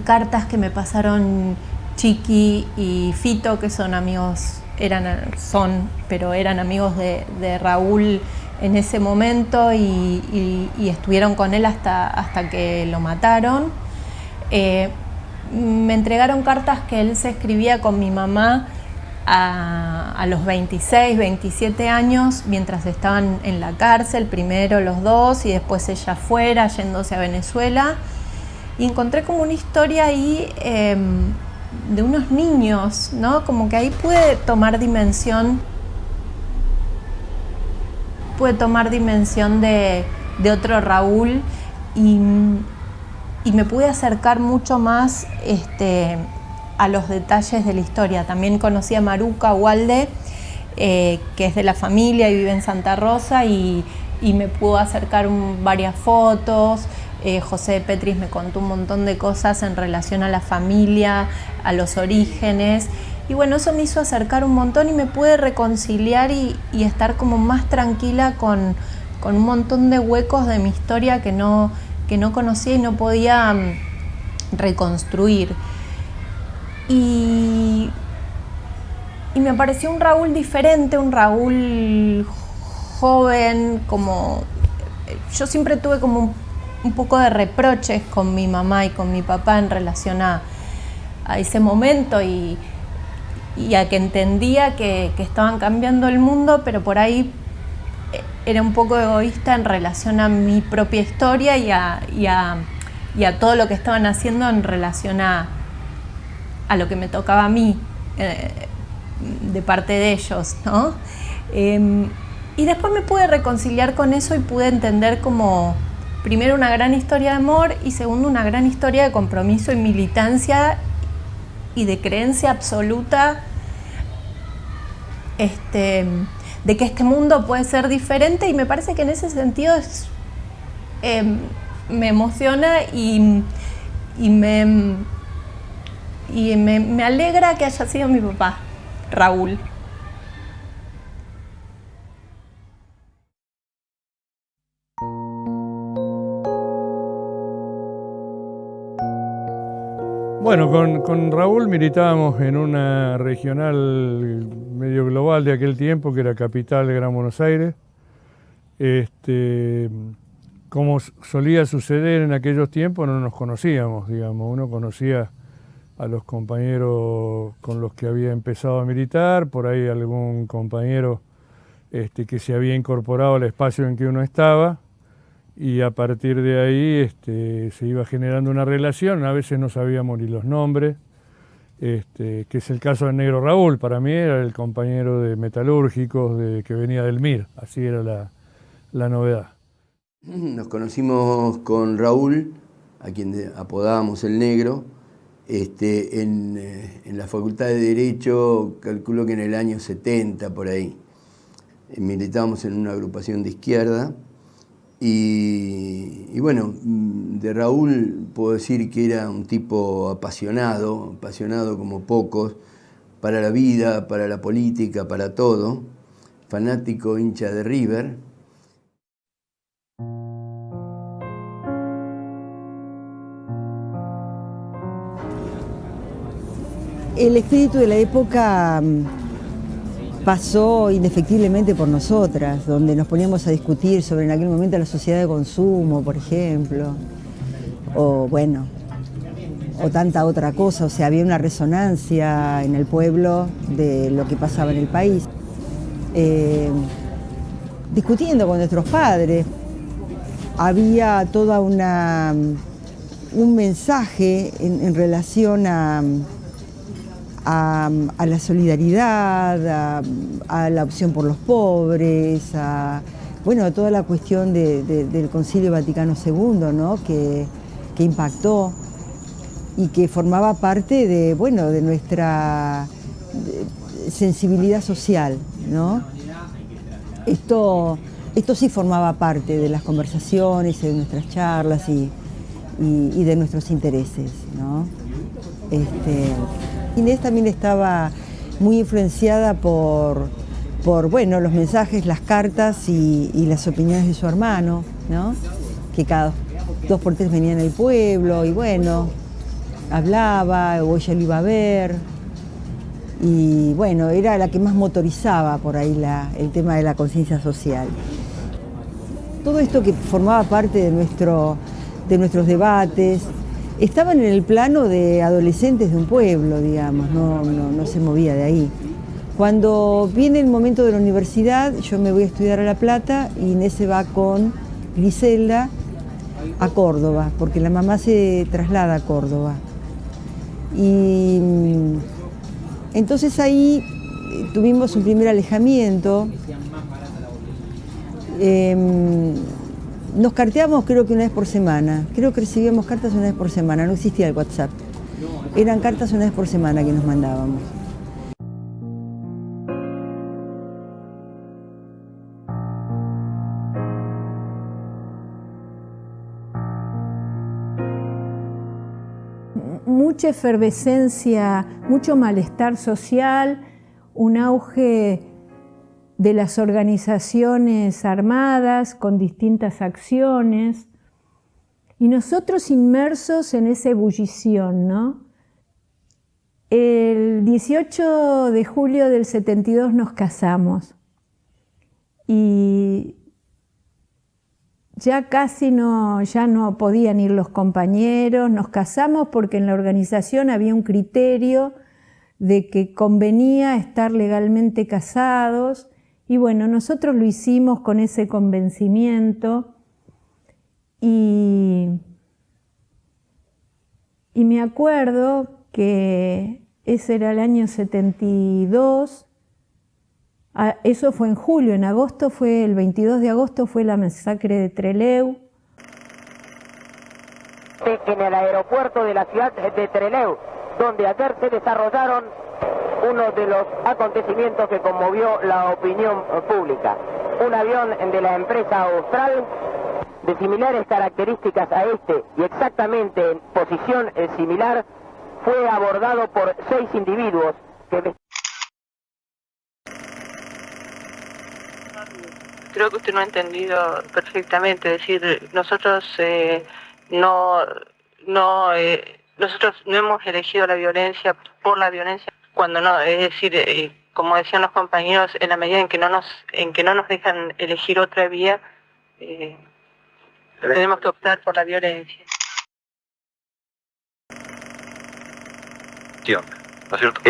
J: cartas que me pasaron Chiqui y Fito, que son amigos, pero eran amigos de Raúl en ese momento, y estuvieron con él hasta que lo mataron. Me entregaron cartas que él se escribía con mi mamá a los 26, 27 años, mientras estaban en la cárcel, primero los dos y después ella fuera, yéndose a Venezuela. Y encontré como una historia ahí de unos niños, ¿no? Como que ahí pude tomar dimensión de otro Raúl, y me pude acercar mucho más a los detalles de la historia. También conocí a Maruca Walde, que es de la familia y vive en Santa Rosa, y me pudo acercar varias fotos. José Petris me contó un montón de cosas en relación a la familia, a los orígenes, y bueno, eso me hizo acercar un montón y me pude reconciliar y estar como más tranquila con un montón de huecos de mi historia que no conocía y no podía reconstruir. Y me pareció un Raúl diferente, un Raúl joven. Como yo siempre tuve como un poco de reproches con mi mamá y con mi papá en relación a ese momento, y a que entendía que estaban cambiando el mundo, pero por ahí era un poco egoísta en relación a mi propia historia y a todo lo que estaban haciendo en relación a lo que me tocaba a mí de parte de ellos, ¿no? Y después me pude reconciliar con eso y pude entender como, primero, una gran historia de amor, y segundo, una gran historia de compromiso y militancia y de creencia absoluta de que este mundo puede ser diferente. Y me parece que en ese sentido me emociona y y me alegra que haya sido mi papá, Raúl.
K: Bueno, con Raúl militábamos en una regional medio global de aquel tiempo, que era Capital de Gran Buenos Aires. Como solía suceder en aquellos tiempos, no nos conocíamos, digamos. Uno conocía a los compañeros con los que había empezado a militar, por ahí algún compañero que se había incorporado al espacio en que uno estaba, y a partir de ahí se iba generando una relación. A veces no sabíamos ni los nombres, que es el caso del negro Raúl. Para mí era el compañero de metalúrgicos que venía del MIR, así era la novedad.
L: Nos conocimos con Raúl, a quien apodábamos el negro, en la Facultad de Derecho, calculo que en el año 70, por ahí. Militábamos en una agrupación de izquierda. Y bueno, de Raúl puedo decir que era un tipo apasionado como pocos, para la vida, para la política, para todo, fanático, hincha de River.
H: El espíritu de la época pasó indefectiblemente por nosotras, donde nos poníamos a discutir sobre en aquel momento la sociedad de consumo, por ejemplo, o bueno, o tanta otra cosa. O sea, había una resonancia en el pueblo de lo que pasaba en el país. Discutiendo con nuestros padres, había toda un mensaje en relación a la solidaridad, a la opción por los pobres, a toda la cuestión del Concilio Vaticano II, ¿no? que impactó y que formaba parte de nuestra sensibilidad social, ¿no? Esto sí formaba parte de las conversaciones, de nuestras charlas y de nuestros intereses, ¿no? Inés también estaba muy influenciada por los mensajes, las cartas y las opiniones de su hermano, ¿no? Que cada 2 por 3 venía al pueblo y hablaba, o ella lo iba a ver. Y era la que más motorizaba por ahí el tema de la conciencia social. Todo esto que formaba parte de nuestros debates, estaban en el plano de adolescentes de un pueblo, digamos, no se movía de ahí. Cuando viene el momento de la universidad, yo me voy a estudiar a La Plata y Inés se va con Griselda a Córdoba, porque la mamá se traslada a Córdoba. Y entonces ahí tuvimos un primer alejamiento. Nos carteamos creo que una vez por semana. Creo que recibíamos cartas una vez por semana, no existía el WhatsApp. Eran cartas una vez por semana que nos mandábamos.
I: Mucha efervescencia, mucho malestar social, un auge de las organizaciones armadas con distintas acciones, y nosotros inmersos en esa ebullición, ¿no? El 18 de julio del 72 nos casamos y ya no podían ir los compañeros. Nos casamos porque en la organización había un criterio de que convenía estar legalmente casados. Y nosotros lo hicimos con ese convencimiento y me acuerdo que ese era el año 72, eso fue en julio, en agosto el 22 de agosto fue la masacre de Trelew.
M: En el aeropuerto de la ciudad de Trelew, donde ayer se desarrollaron uno de los acontecimientos que conmovió la opinión pública. Un avión de la empresa Austral de similares características a este y exactamente en posición similar, fue abordado por 6 individuos que...
N: Creo que usted no ha entendido perfectamente. Es decir, nosotros nosotros no hemos elegido la violencia por la violencia, cuando no, es decir, como decían los compañeros, en la medida en que no nos dejan elegir otra vía, tenemos que optar por la violencia.
O: ¿No es cierto?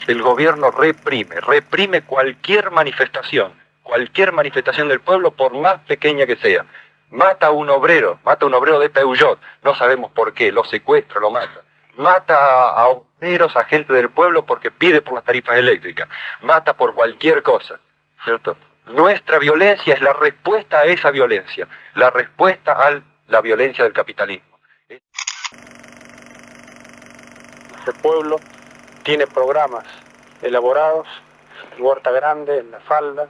O: El gobierno reprime cualquier manifestación del pueblo, por más pequeña que sea. Mata a un obrero de Peugeot, no sabemos por qué, lo secuestra, lo mata. Mata a obreros, a gente del pueblo porque pide por las tarifas eléctricas. Mata por cualquier cosa, ¿cierto? Nuestra violencia es la respuesta a esa violencia, la respuesta a la violencia del capitalismo.
P: El pueblo tiene programas elaborados en Huerta Grande, en La Falda,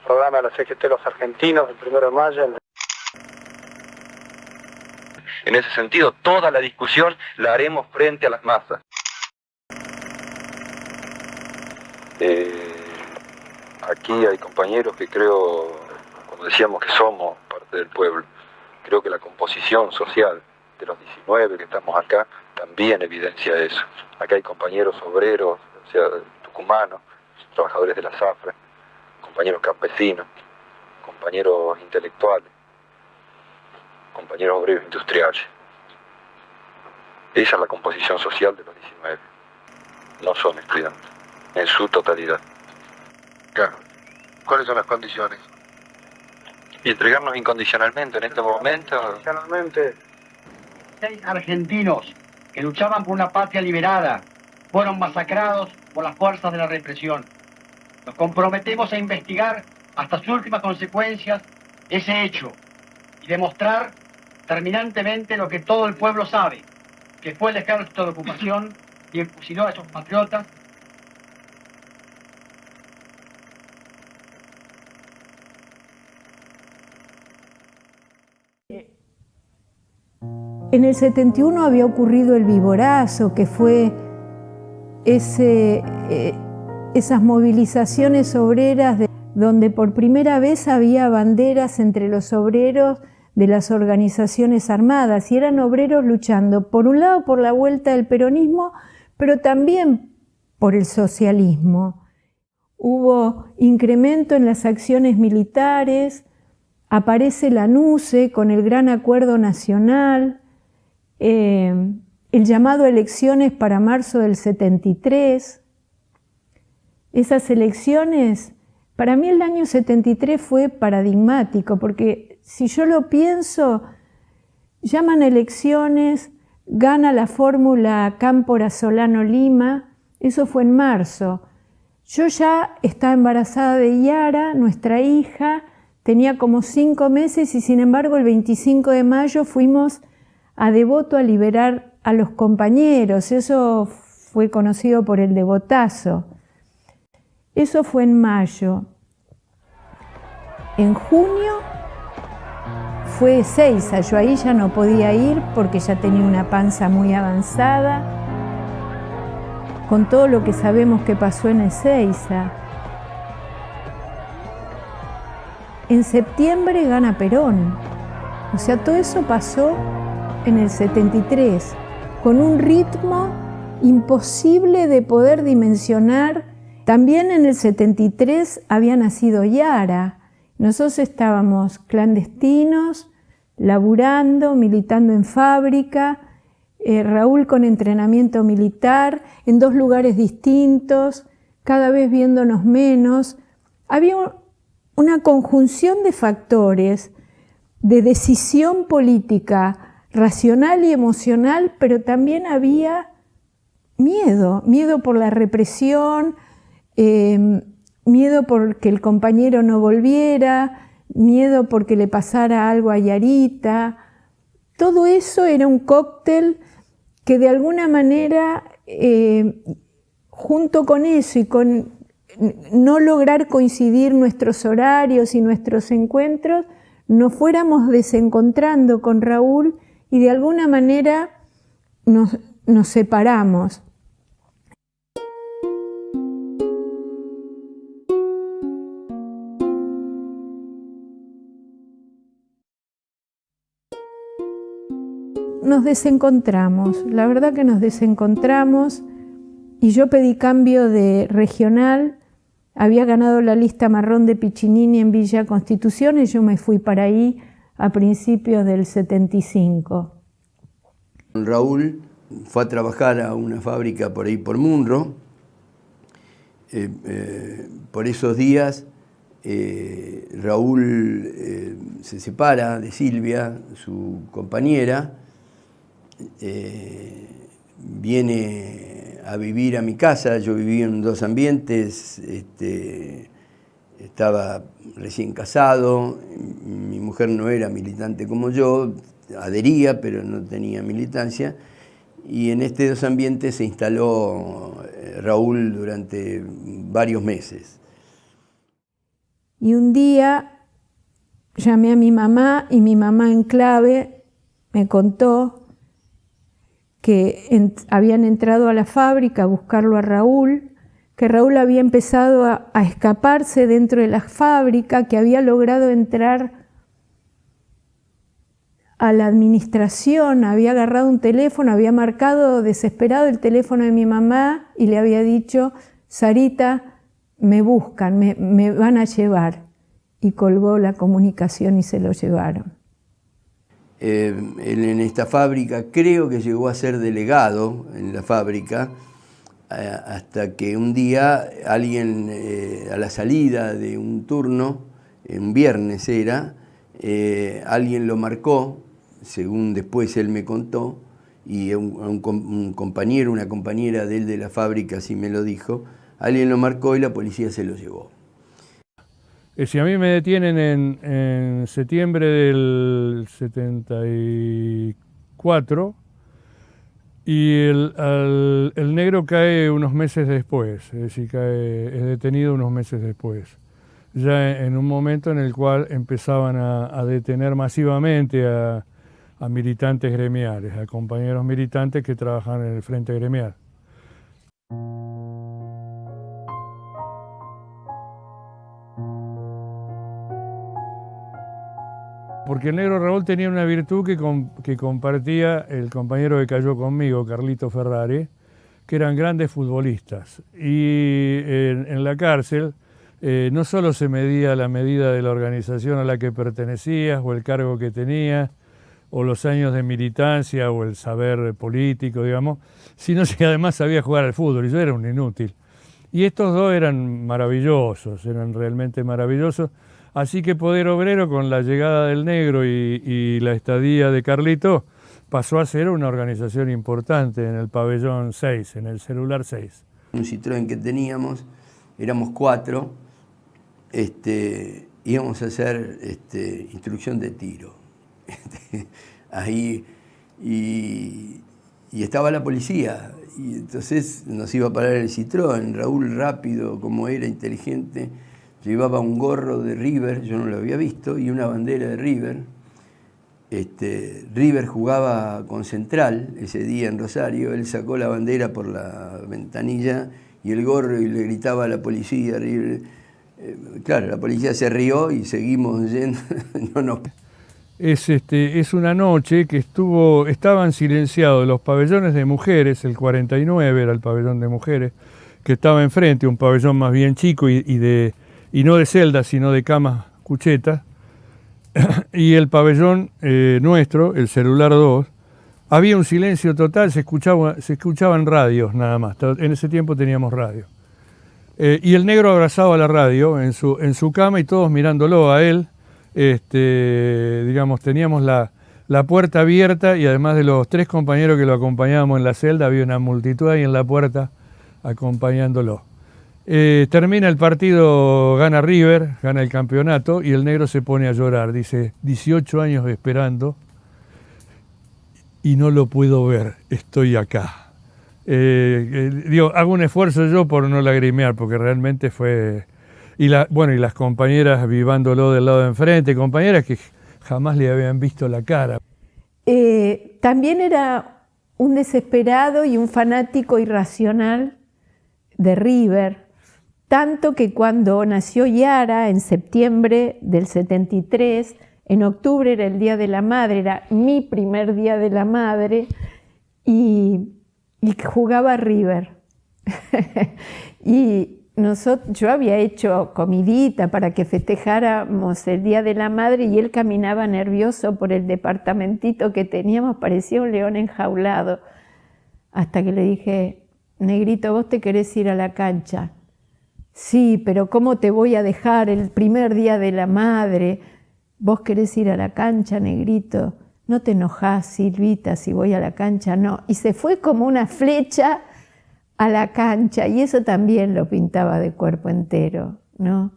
P: programa de la CGT Los Argentinos, el 1 de mayo.
O: En ese sentido, toda la discusión la haremos frente a las masas. Aquí hay compañeros que creo, como decíamos, que somos parte del pueblo. Creo que la composición social de los 19 que estamos acá también evidencia eso. Acá hay compañeros obreros, o sea, tucumanos, trabajadores de la zafra, compañeros campesinos, compañeros intelectuales, compañeros obreros industriales. Esa es la composición social de los 19. No son estudiantes, en su totalidad.
Q: Claro. ¿Cuáles son las condiciones?
O: Y entregarnos incondicionalmente en este momento.
P: Incondicionalmente.
R: 6 argentinos que luchaban por una patria liberada fueron masacrados por las fuerzas de la represión. Nos comprometemos a investigar hasta sus últimas consecuencias ese hecho y demostrar terminantemente lo que todo el pueblo sabe, que fue el ejército de ocupación quien fusiló a esos patriotas.
I: En el 71 había ocurrido el Viborazo, que fue esas movilizaciones obreras donde por primera vez había banderas entre los obreros de las organizaciones armadas, y eran obreros luchando, por un lado, por la vuelta del peronismo, pero también por el socialismo. Hubo incremento en las acciones militares, aparece la NUCE con el Gran Acuerdo Nacional, el llamado a elecciones para marzo del 73. Esas elecciones, para mí el año 73 fue paradigmático, porque si yo lo pienso, llaman elecciones, gana la fórmula Cámpora Solano Lima, eso fue en marzo. Yo ya estaba embarazada de Yara, nuestra hija, tenía como 5 meses y sin embargo el 25 de mayo fuimos a Devoto a liberar a los compañeros, eso fue conocido por el Devotazo. Eso fue en mayo. En junio fue Ezeiza, yo ahí ya no podía ir porque ya tenía una panza muy avanzada, con todo lo que sabemos que pasó en Ezeiza. En septiembre gana Perón, o sea, todo eso pasó en el 73, con un ritmo imposible de poder dimensionar. También en el 73 había nacido Yara. Nosotros estábamos clandestinos, laburando, militando en fábrica, Raúl con entrenamiento militar, en 2 lugares distintos, cada vez viéndonos menos. Había una conjunción de factores de decisión política racional y emocional, pero también había miedo por la represión, miedo porque el compañero no volviera, miedo porque le pasara algo a Yarita. Todo eso era un cóctel que de alguna manera, junto con eso y con no lograr coincidir nuestros horarios y nuestros encuentros, nos fuéramos desencontrando con Raúl y de alguna manera nos separamos. Nos desencontramos, la verdad que nos desencontramos, y yo pedí cambio de regional. Había ganado la lista marrón de Piccinini en Villa Constitución y yo me fui para ahí a principios del 75.
L: Raúl fue a trabajar a una fábrica por ahí por Munro. Por esos días Raúl se separa de Silvia, su compañera, viene a vivir a mi casa. Yo vivía en 2 ambientes, estaba recién casado, mi mujer no era militante como yo, adhería pero no tenía militancia, y en estos 2 ambientes se instaló Raúl durante varios meses.
I: Y un día llamé a mi mamá y mi mamá en clave me contó que habían entrado a la fábrica a buscarlo a Raúl, que Raúl había empezado a escaparse dentro de la fábrica, que había logrado entrar a la administración, había agarrado un teléfono, había marcado desesperado el teléfono de mi mamá y le había dicho: Sarita, me buscan, me van a llevar. Y colgó la comunicación y se lo llevaron.
L: En esta fábrica creo que llegó a ser delegado en la fábrica, hasta que un día alguien, a la salida de un turno, un viernes era, alguien lo marcó, según después él me contó, y un compañero, una compañera de él de la fábrica así me lo dijo, alguien lo marcó y la policía se lo llevó.
K: Si a mí me detienen en septiembre del 74 y el negro cae unos meses después, es decir, es detenido unos meses después, ya en un momento en el cual empezaban a detener masivamente a militantes gremiales, a compañeros militantes que trabajan en el frente gremial. Porque el negro Raúl tenía una virtud que compartía el compañero que cayó conmigo, Carlito Ferrari, que eran grandes futbolistas. Y en la cárcel no solo se medía la medida de la organización a la que pertenecías, o el cargo que tenías, o los años de militancia, o el saber político, digamos, sino que además sabía jugar al fútbol, y yo era un inútil. Y estos dos eran maravillosos, eran realmente maravillosos. Así que Poder Obrero, con la llegada del negro y la estadía de Carlito, pasó a ser una organización importante en el pabellón 6, en el celular 6.
L: Un Citroën que teníamos, éramos 4, íbamos a hacer instrucción de tiro. Ahí, y estaba la policía, y entonces nos iba a parar el Citroën. Raúl, rápido, como era, inteligente, llevaba un gorro de River, yo no lo había visto, y una bandera de River. River jugaba con Central ese día en Rosario, él sacó la bandera por la ventanilla y el gorro y le gritaba a la policía, River. Claro, la policía se rió y seguimos yendo.
K: Es una noche que estaban silenciados los pabellones de mujeres, el 49 era el pabellón de mujeres, que estaba enfrente, un pabellón más bien chico y no de celdas, sino de camas cuchetas, y el pabellón nuestro, el celular 2, había un silencio total, se escuchaban radios nada más, en ese tiempo teníamos radio. Y el negro abrazado a la radio en su cama y todos mirándolo a él, digamos, teníamos la puerta abierta y además de los 3 compañeros que lo acompañábamos en la celda, había una multitud ahí en la puerta acompañándolo. Termina el partido, gana River, gana el campeonato y el negro se pone a llorar. Dice, 18 años esperando y no lo puedo ver, estoy acá. Hago un esfuerzo yo por no lagrimear, porque realmente fue... Y las compañeras vivándolo del lado de enfrente, compañeras que jamás le habían visto la cara.
I: También era un desesperado y un fanático irracional de River, tanto que cuando nació Yara en septiembre del 73, en octubre era el Día de la Madre, era mi primer Día de la Madre, y jugaba a River. Y yo había hecho comidita para que festejáramos el Día de la Madre y él caminaba nervioso por el departamentito que teníamos, parecía un león enjaulado. Hasta que le dije, negrito, ¿vos te querés ir a la cancha? Sí, pero ¿cómo te voy a dejar el primer Día de la Madre? ¿Vos querés ir a la cancha, negrito? No te enojás, Silvita, si voy a la cancha, no. Y se fue como una flecha a la cancha, y eso también lo pintaba de cuerpo entero, ¿no?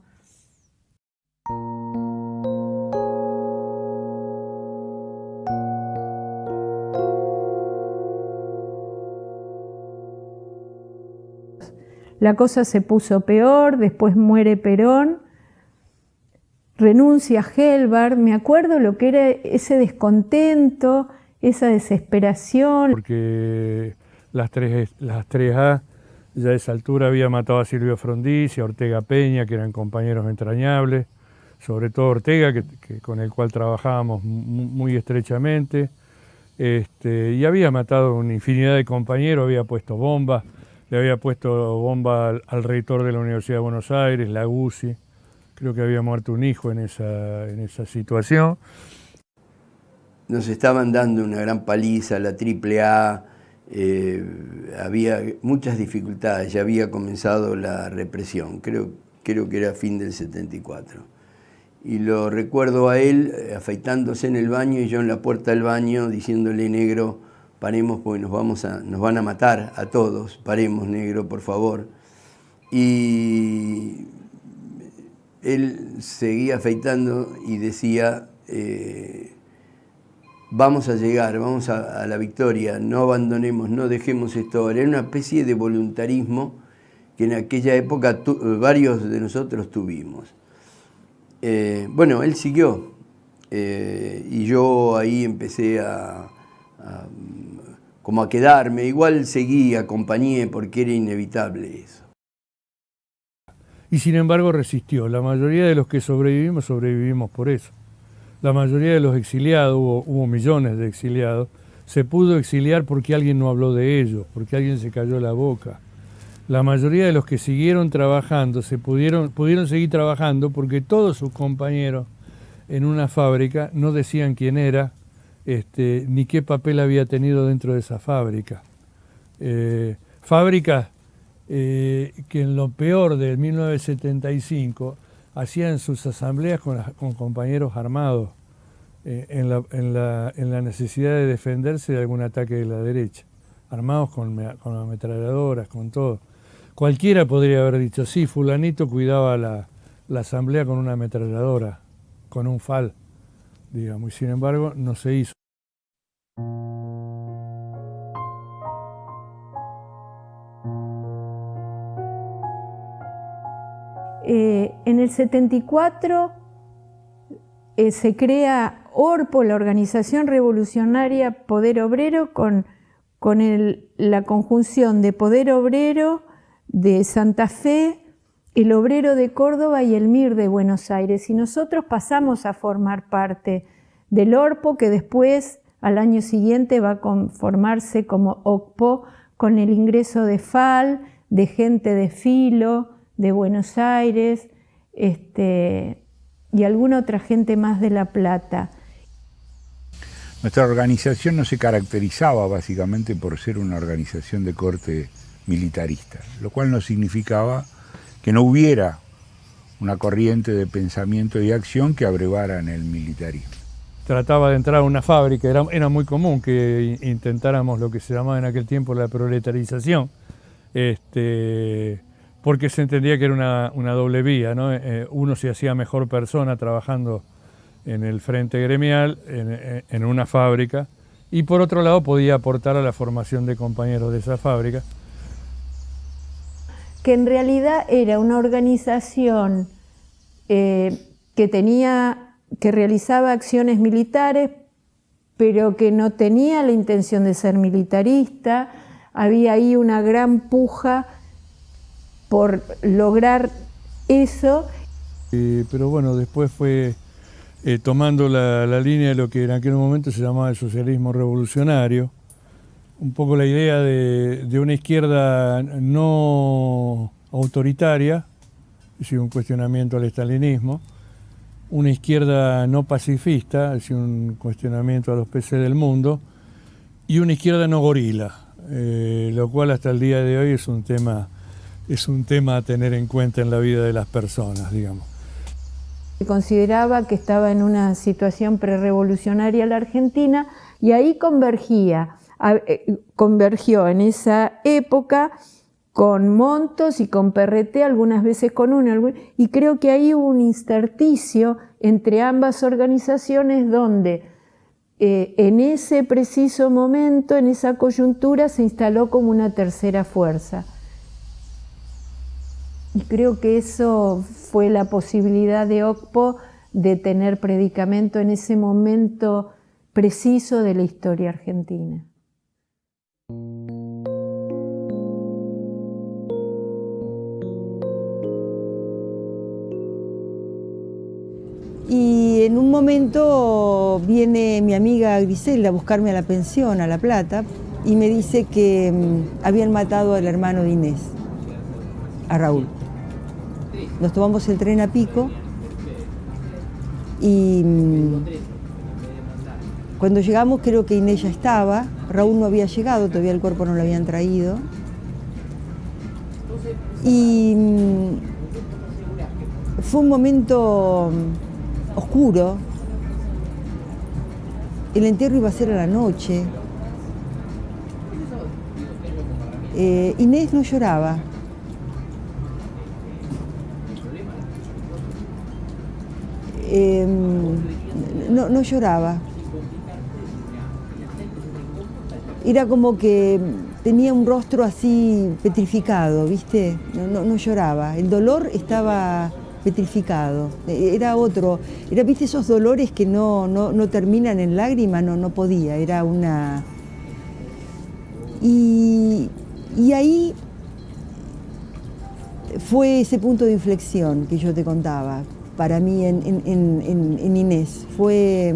I: La cosa se puso peor, después muere Perón, renuncia Gelbard, me acuerdo lo que era ese descontento, esa desesperación.
K: Porque las 3A ya a esa altura había matado a Silvio Frondizi, a Ortega Peña, que eran compañeros entrañables, sobre todo Ortega, con el cual trabajábamos muy estrechamente, y había matado una infinidad de compañeros, había puesto bombas, le había puesto bomba al rector de la Universidad de Buenos Aires, la Guzzi. Creo que había muerto un hijo en esa situación.
L: Nos estaban dando una gran paliza, la AAA, había muchas dificultades, ya había comenzado la represión, creo que era fin del 74. Y lo recuerdo a él afeitándose en el baño y yo en la puerta del baño diciéndole, negro, paremos porque nos van a matar a todos, paremos, negro, por favor. Y él seguía afeitando y decía, vamos a llegar, vamos a la victoria, no abandonemos, no dejemos esto ahora. Era una especie de voluntarismo que en aquella época varios de nosotros tuvimos. Bueno, él siguió y yo ahí empecé como a quedarme, igual seguí, acompañé porque era inevitable eso.
K: Y sin embargo resistió. La mayoría de los que sobrevivimos por eso. La mayoría de los exiliados, hubo millones de exiliados, se pudo exiliar porque alguien no habló de ellos, porque alguien se cayó la boca. La mayoría de los que siguieron trabajando, pudieron seguir trabajando porque todos sus compañeros en una fábrica no decían quién era, ni qué papel había tenido dentro de esa fábrica. Fábricas que en lo peor del 1975 hacían sus asambleas con compañeros armados en la necesidad de defenderse de algún ataque de la derecha, armados con ametralladoras, con todo. Cualquiera podría haber dicho, sí, fulanito cuidaba la asamblea con una ametralladora, con un FAL, digamos, y sin embargo no se hizo.
I: En el 74 se crea ORPO, la Organización Revolucionaria Poder Obrero, con la conjunción de Poder Obrero de Santa Fe, el Obrero de Córdoba y el MIR de Buenos Aires. Y nosotros pasamos a formar parte del ORPO, que después, al año siguiente, va a conformarse como OCPO, con el ingreso de FAL, de gente de Filo, de Buenos Aires, y alguna otra gente más de La Plata.
S: Nuestra organización no se caracterizaba básicamente por ser una organización de corte militarista, lo cual no significaba que no hubiera una corriente de pensamiento y acción que abrevara en el militarismo.
K: Trataba de entrar a una fábrica, era muy común que intentáramos lo que se llamaba en aquel tiempo la proletarización, porque se entendía que era una doble vía, ¿no? Uno se hacía mejor persona trabajando en el frente gremial, en una fábrica, y por otro lado podía aportar a la formación de compañeros de esa fábrica.
I: Que en realidad era una organización que tenía que realizaba acciones militares, pero que no tenía la intención de ser militarista. Había ahí una gran puja por lograr eso.
K: Pero bueno, después fue tomando la línea de lo que en aquel momento se llamaba el socialismo revolucionario, un poco la idea de una izquierda no autoritaria, es decir, un cuestionamiento al estalinismo, una izquierda no pacifista, es decir, un cuestionamiento a los PC del mundo, y una izquierda no gorila, lo cual hasta el día de hoy es un tema a tener en cuenta en la vida de las personas, digamos.
I: Consideraba que estaba en una situación prerrevolucionaria la Argentina y ahí convergió en esa época con Montos y con Perreté, algunas veces con uno, y creo que ahí hubo un intersticio entre ambas organizaciones donde en ese preciso momento, en esa coyuntura, se instaló como una tercera fuerza. Y creo que eso fue la posibilidad de OCPO de tener predicamento en ese momento preciso de la historia argentina.
H: Y en un momento viene mi amiga Griselda a buscarme a la pensión, a La Plata, y me dice que habían matado al hermano de Inés, a Raúl. Nos tomamos el tren a Pico y cuando llegamos creo que Inés ya estaba, Raúl no había llegado, todavía el cuerpo no lo habían traído. Y fue un momento oscuro. El entierro iba a ser a la noche. Inés no lloraba. No lloraba. Era como que tenía un rostro así petrificado, ¿viste? No lloraba. El dolor estaba petrificado. Era otro. Era, ¿viste? Esos dolores que no terminan en lágrimas, no podía. Era una... Y ahí fue ese punto de inflexión que yo te contaba. Para mí en Inés fue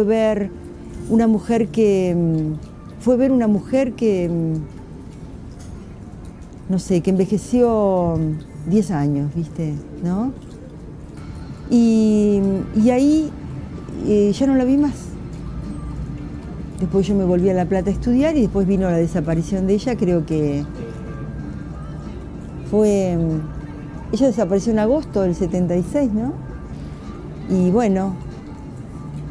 H: ver una mujer que no sé, que envejeció 10 años, ¿viste? ¿No? Y ahí ya no la vi más. Después yo me volví a La Plata a estudiar y después vino la desaparición de ella, creo que fue... Ella desapareció en agosto del 76, ¿no? Y bueno,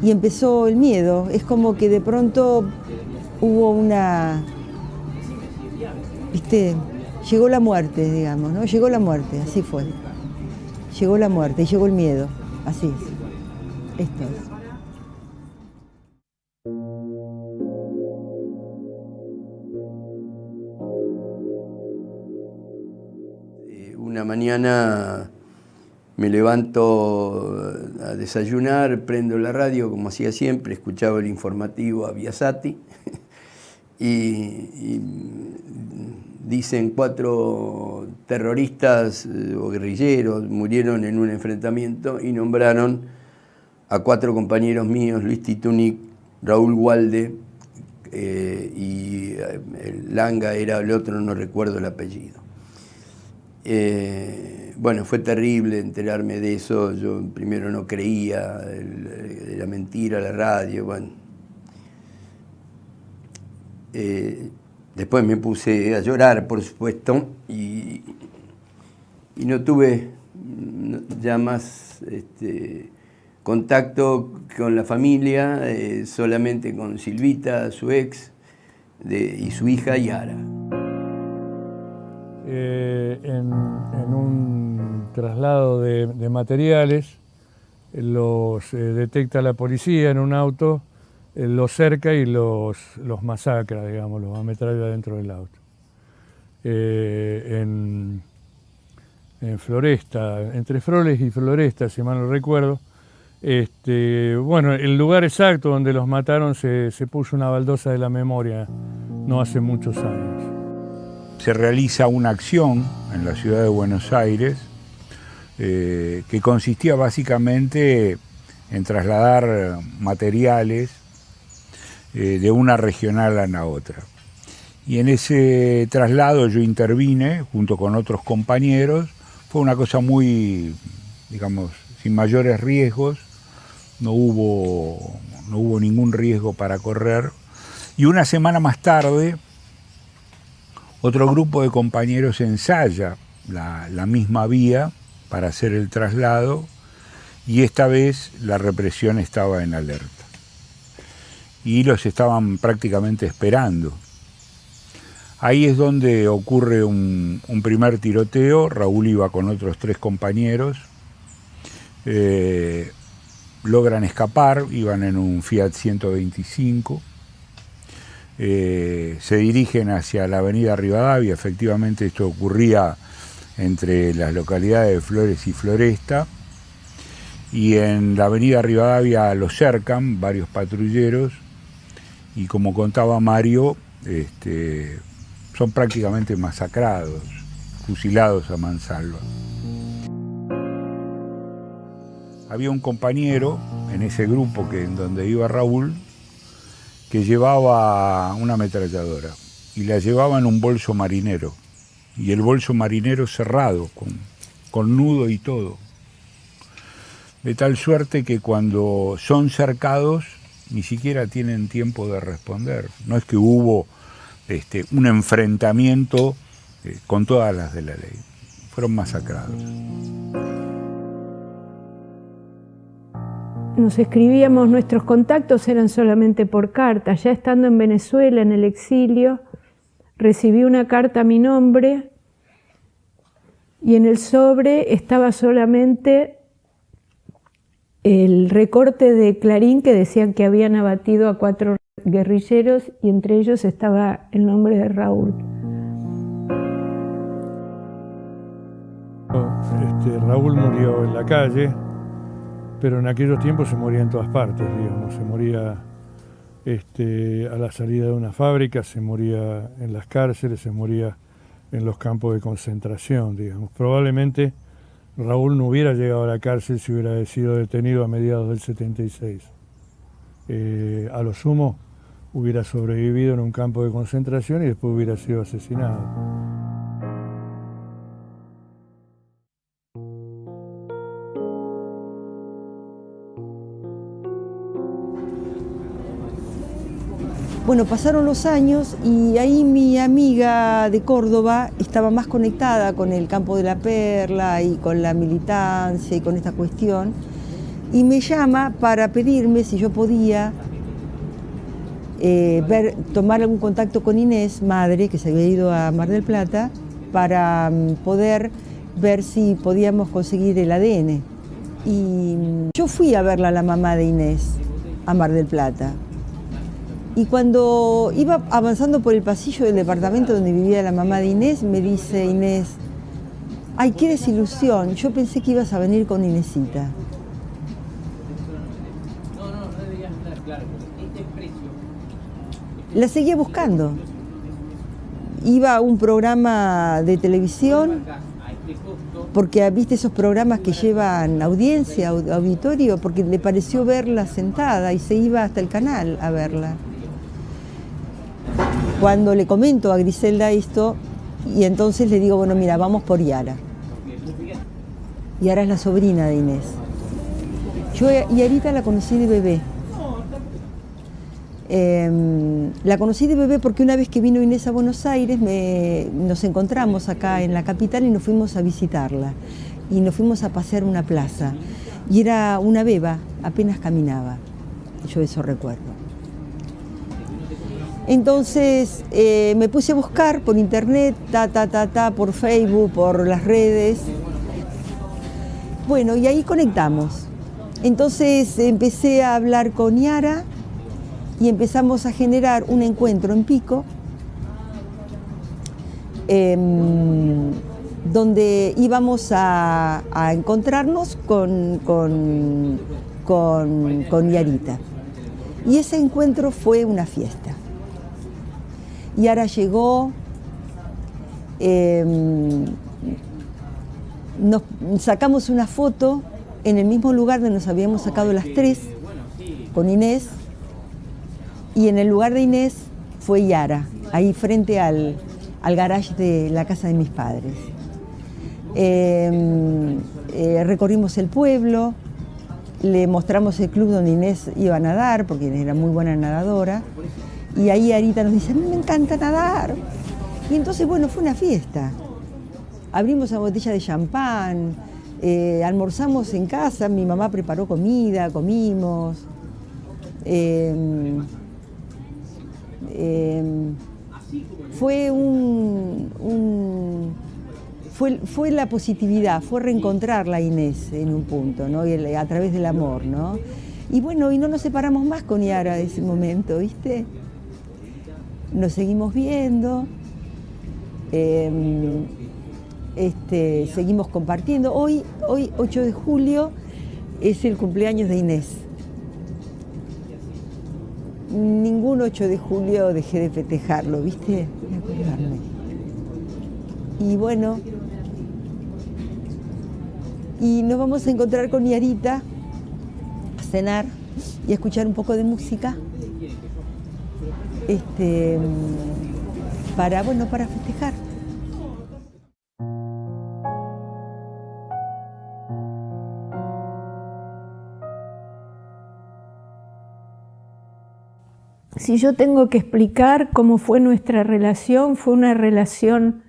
H: y empezó el miedo. Es como que de pronto hubo una... ¿Viste? Llegó la muerte, digamos, ¿no? Llegó la muerte, así fue. Llegó la muerte y llegó el miedo, así es. Esto es.
L: Una mañana me levanto a desayunar, prendo la radio como hacía siempre, escuchaba el informativo a Biasati y dicen 4 terroristas o guerrilleros murieron en un enfrentamiento y nombraron a 4 compañeros míos, Luis Titunic, Raúl Walde y Langa era el otro, no recuerdo el apellido. Bueno, fue terrible enterarme de eso. Yo primero no creía, era mentira la radio. Bueno. Después me puse a llorar, por supuesto, y no tuve ya más contacto con la familia, solamente con Silvita, su ex, y su hija Yara.
K: En un traslado de materiales, los detecta la policía en un auto, los cerca y los masacra, digamos, los ametralla dentro del auto. En Floresta, entre Froles y Floresta, si mal no recuerdo, Bueno, el lugar exacto donde los mataron se puso una baldosa de la memoria no hace muchos años.
S: Se realiza una acción en la ciudad de Buenos Aires que consistía básicamente en trasladar materiales de una regional a la otra. Y en ese traslado yo intervine junto con otros compañeros. Fue una cosa muy, digamos, sin mayores riesgos. No hubo ningún riesgo para correr. Y una semana más tarde, otro grupo de compañeros ensaya la misma vía para hacer el traslado, y esta vez la represión estaba en alerta. Y los estaban prácticamente esperando. Ahí es donde ocurre un primer tiroteo. Raúl iba con otros 3 compañeros. Logran escapar, iban en un Fiat 125. Se dirigen hacia la avenida Rivadavia. Efectivamente esto ocurría entre las localidades de Flores y Floresta. Y en la avenida Rivadavia los cercan varios patrulleros. Y como contaba Mario, son prácticamente masacrados, fusilados a mansalva. Había un compañero en ese grupo en donde iba Raúl que llevaba una ametralladora y la llevaba en un bolso marinero, y el bolso marinero cerrado, con nudo y todo. De tal suerte que cuando son cercados ni siquiera tienen tiempo de responder. No es que hubo un enfrentamiento con todas las de la ley. Fueron masacrados.
I: Nos escribíamos, nuestros contactos eran solamente por carta. Ya estando en Venezuela, en el exilio, recibí una carta a mi nombre y en el sobre estaba solamente el recorte de Clarín que decían que habían abatido a 4 guerrilleros y entre ellos estaba el nombre de Raúl.
K: Raúl murió en la calle, pero en aquellos tiempos se moría en todas partes, digamos. Se moría a la salida de una fábrica, se moría en las cárceles, se moría en los campos de concentración, digamos. Probablemente Raúl no hubiera llegado a la cárcel si hubiera sido detenido a mediados del 76. A lo sumo hubiera sobrevivido en un campo de concentración y después hubiera sido asesinado.
H: Bueno, pasaron los años y ahí mi amiga de Córdoba estaba más conectada con el campo de la Perla y con la militancia y con esta cuestión, y me llama para pedirme si yo podía tomar algún contacto con Inés, madre, que se había ido a Mar del Plata, para poder ver si podíamos conseguir el ADN. Y yo fui a verla a la mamá de Inés, a Mar del Plata. Y cuando iba avanzando por el pasillo del departamento donde vivía la mamá de Inés, me dice Inés, ¡ay, qué desilusión! Yo pensé que ibas a venir con Inesita. La seguía buscando. Iba a un programa de televisión, porque viste esos programas que llevan audiencia, auditorio, porque le pareció verla sentada y se iba hasta el canal a verla. Cuando le comento a Griselda esto, y entonces le digo, bueno, mira, vamos por Yara. Yara es la sobrina de Inés. Yo a Yarita la conocí de bebé. La conocí de bebé porque una vez que vino Inés a Buenos Aires nos encontramos acá en la capital y nos fuimos a visitarla. Y nos fuimos a pasear una plaza. Y era una beba, apenas caminaba. Yo eso recuerdo. Entonces me puse a buscar por internet, por Facebook, por las redes. Bueno, y ahí conectamos. Entonces empecé a hablar con Yara y empezamos a generar un encuentro en Pico, donde íbamos a encontrarnos con con Yarita. Y ese encuentro fue una fiesta. Yara llegó, nos sacamos una foto en el mismo lugar donde nos habíamos sacado las tres, con Inés, y en el lugar de Inés fue Yara, ahí frente al garage de la casa de mis padres. Recorrimos el pueblo, le mostramos el club donde Inés iba a nadar, porque Inés era muy buena nadadora, y ahí Yarita nos dice, a mí me encanta nadar. Y entonces, bueno, fue una fiesta. Abrimos una botella de champán, almorzamos en casa, mi mamá preparó comida, comimos. Fue fue la positividad, fue reencontrar la Inés en un punto, ¿no? Y a través del amor, ¿no? Y bueno, y no nos separamos más con Yara de ese momento, ¿viste? Nos seguimos viendo, seguimos compartiendo. Hoy, 8 de julio, es el cumpleaños de Inés. Ningún 8 de julio dejé de festejarlo, ¿viste? De acordarme. Y bueno, y nos vamos a encontrar con Yarita a cenar y a escuchar un poco de música. Para festejar.
I: Si yo tengo que explicar cómo fue nuestra relación, fue una relación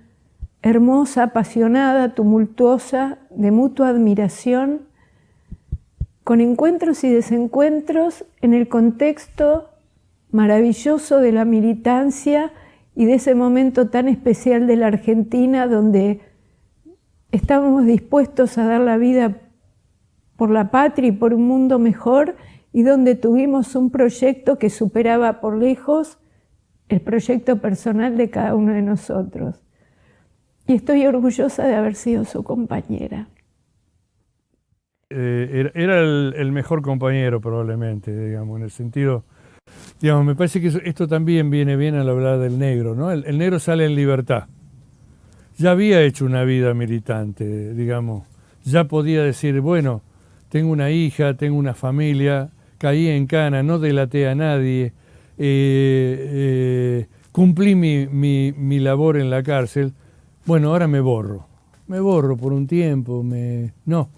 I: hermosa, apasionada, tumultuosa, de mutua admiración, con encuentros y desencuentros en el contexto maravilloso de la militancia y de ese momento tan especial de la Argentina donde estábamos dispuestos a dar la vida por la patria y por un mundo mejor y donde tuvimos un proyecto que superaba por lejos el proyecto personal de cada uno de nosotros. Y estoy orgullosa de haber sido su compañera.
K: Era el mejor compañero probablemente, digamos, en el sentido... Digamos, me parece que esto también viene bien al hablar del negro, ¿no? El negro sale en libertad. Ya había hecho una vida militante, digamos. Ya podía decir, bueno, tengo una hija, tengo una familia, caí en cana, no delaté a nadie, cumplí mi labor en la cárcel. Bueno, ahora me borro por un tiempo. No,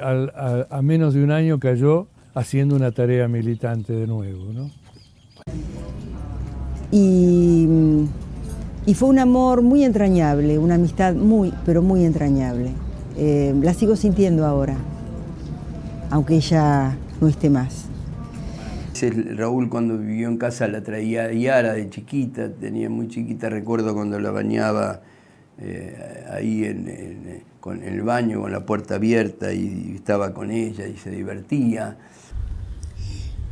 K: a menos de un año cayó haciendo una tarea militante de nuevo, ¿no?
H: Y fue un amor muy entrañable, una amistad muy, pero muy entrañable. La sigo sintiendo ahora, aunque ella no esté más.
L: Raúl cuando vivió en casa la traía a Yara de chiquita, tenía muy chiquita, recuerdo cuando la bañaba ahí en el baño con la puerta abierta y estaba con ella y se divertía.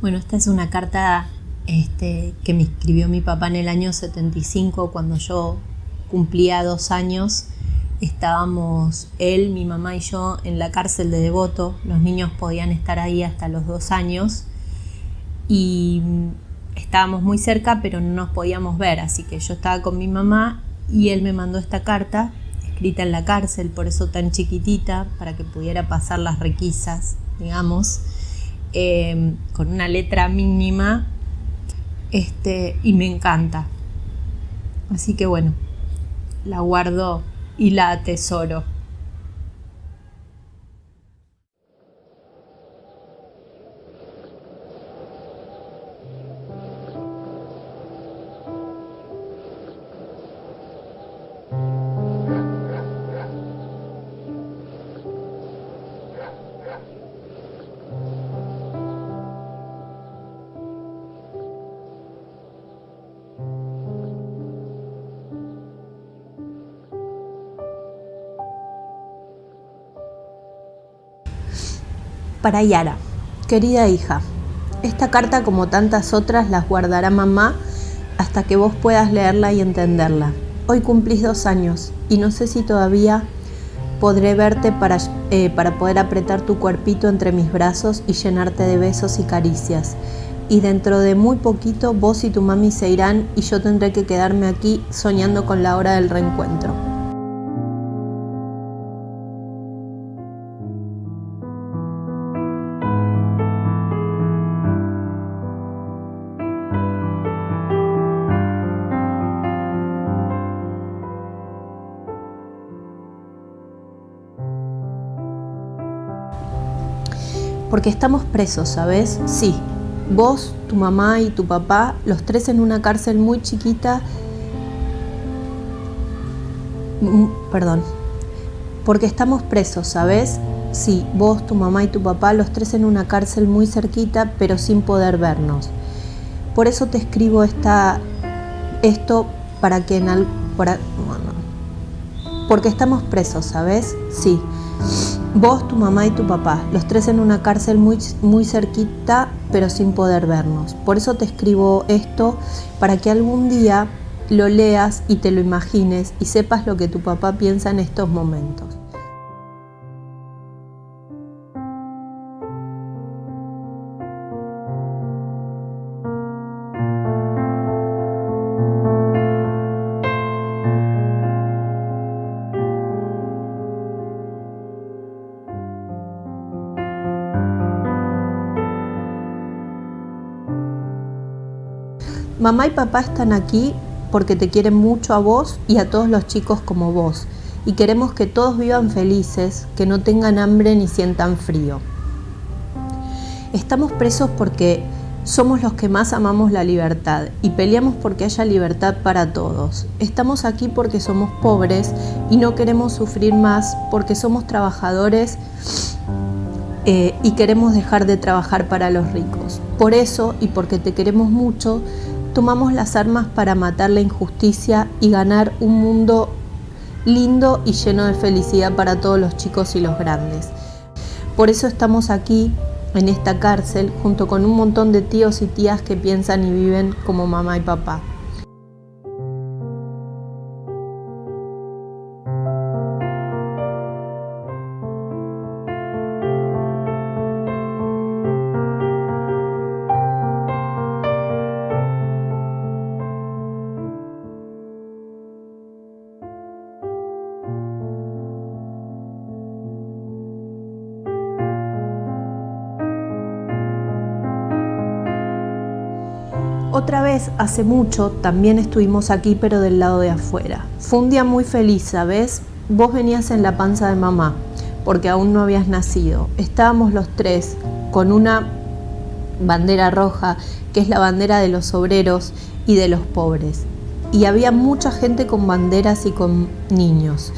J: Bueno, esta es una carta que me escribió mi papá en el año 75, cuando yo cumplía 2 años. Estábamos él, mi mamá y yo en la cárcel de Devoto. Los niños podían estar ahí hasta los 2 años y estábamos muy cerca, pero no nos podíamos ver, así que yo estaba con mi mamá y él me mandó esta carta escrita en la cárcel, por eso tan chiquitita, para que pudiera pasar las requisas, digamos, con una letra mínima, y me encanta. Así que bueno, la guardo y la atesoro. Para Yara, querida hija, esta carta como tantas otras las guardará mamá hasta que vos puedas leerla y entenderla. Hoy cumplís 2 años y no sé si todavía podré verte para poder apretar tu cuerpito entre mis brazos y llenarte de besos y caricias. Y dentro de muy poquito vos y tu mami se irán y yo tendré que quedarme aquí soñando con la hora del reencuentro. Porque estamos presos, ¿sabes? Sí. Vos, tu mamá y tu papá, los tres en una cárcel muy chiquita. Perdón. Porque estamos presos, ¿sabes? Sí, vos, tu mamá y tu papá, los tres en una cárcel muy cerquita, pero sin poder vernos. Por eso te escribo esto para que porque estamos presos, ¿sabes? Sí. Vos, tu mamá y tu papá, los tres en una cárcel muy cerquita, pero sin poder vernos. Por eso te escribo esto, para que algún día lo leas y te lo imagines y sepas lo que tu papá piensa en estos momentos. Mamá y papá están aquí porque te quieren mucho a vos y a todos los chicos como vos, y queremos que todos vivan felices, que no tengan hambre ni sientan frío. Estamos presos porque somos los que más amamos la libertad y peleamos porque haya libertad para todos. Estamos aquí porque somos pobres y no queremos sufrir más porque somos trabajadores y queremos dejar de trabajar para los ricos. Por eso, y porque te queremos mucho, tomamos las armas para matar la injusticia y ganar un mundo lindo y lleno de felicidad para todos los chicos y los grandes. Por eso estamos aquí, en esta cárcel, junto con un montón de tíos y tías que piensan y viven como mamá y papá. Otra vez, hace mucho, también estuvimos aquí, pero del lado de afuera. Fue un día muy feliz, ¿sabes? Vos venías en la panza de mamá, porque aún no habías nacido. Estábamos los tres con una bandera roja, que es la bandera de los obreros y de los pobres. Y había mucha gente con banderas y con niños.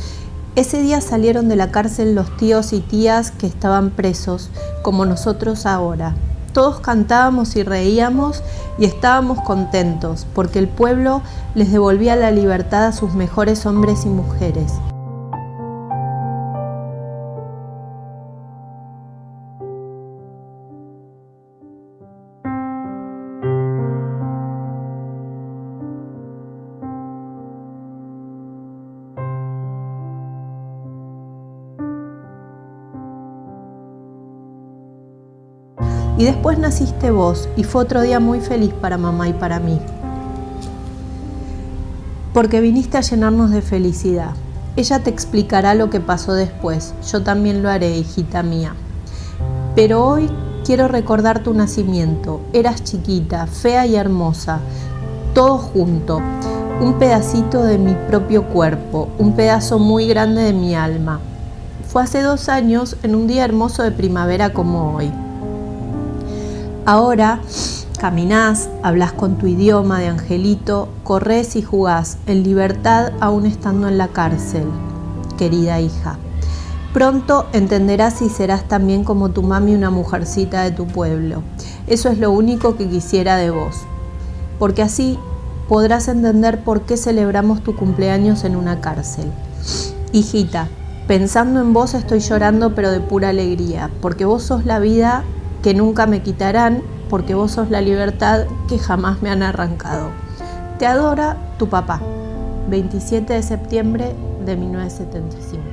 J: Ese día salieron de la cárcel los tíos y tías que estaban presos, como nosotros ahora. Todos cantábamos y reíamos y estábamos contentos porque el pueblo les devolvía la libertad a sus mejores hombres y mujeres. Y después naciste vos y fue otro día muy feliz para mamá y para mí. Porque viniste a llenarnos de felicidad. Ella te explicará lo que pasó después. Yo también lo haré, hijita mía. Pero hoy quiero recordar tu nacimiento. Eras chiquita, fea y hermosa. Todo junto. Un pedacito de mi propio cuerpo. Un pedazo muy grande de mi alma. Fue hace 2 años en un día hermoso de primavera como hoy. Ahora caminás, hablas con tu idioma de angelito, corres y jugás en libertad aún estando en la cárcel, querida hija. Pronto entenderás y serás también como tu mami una mujercita de tu pueblo. Eso es lo único que quisiera de vos, porque así podrás entender por qué celebramos tu cumpleaños en una cárcel. Hijita, pensando en vos estoy llorando pero de pura alegría, porque vos sos la vida que nunca me quitarán, porque vos sos la libertad que jamás me han arrancado. Te adora tu papá. 27 de septiembre de 1975.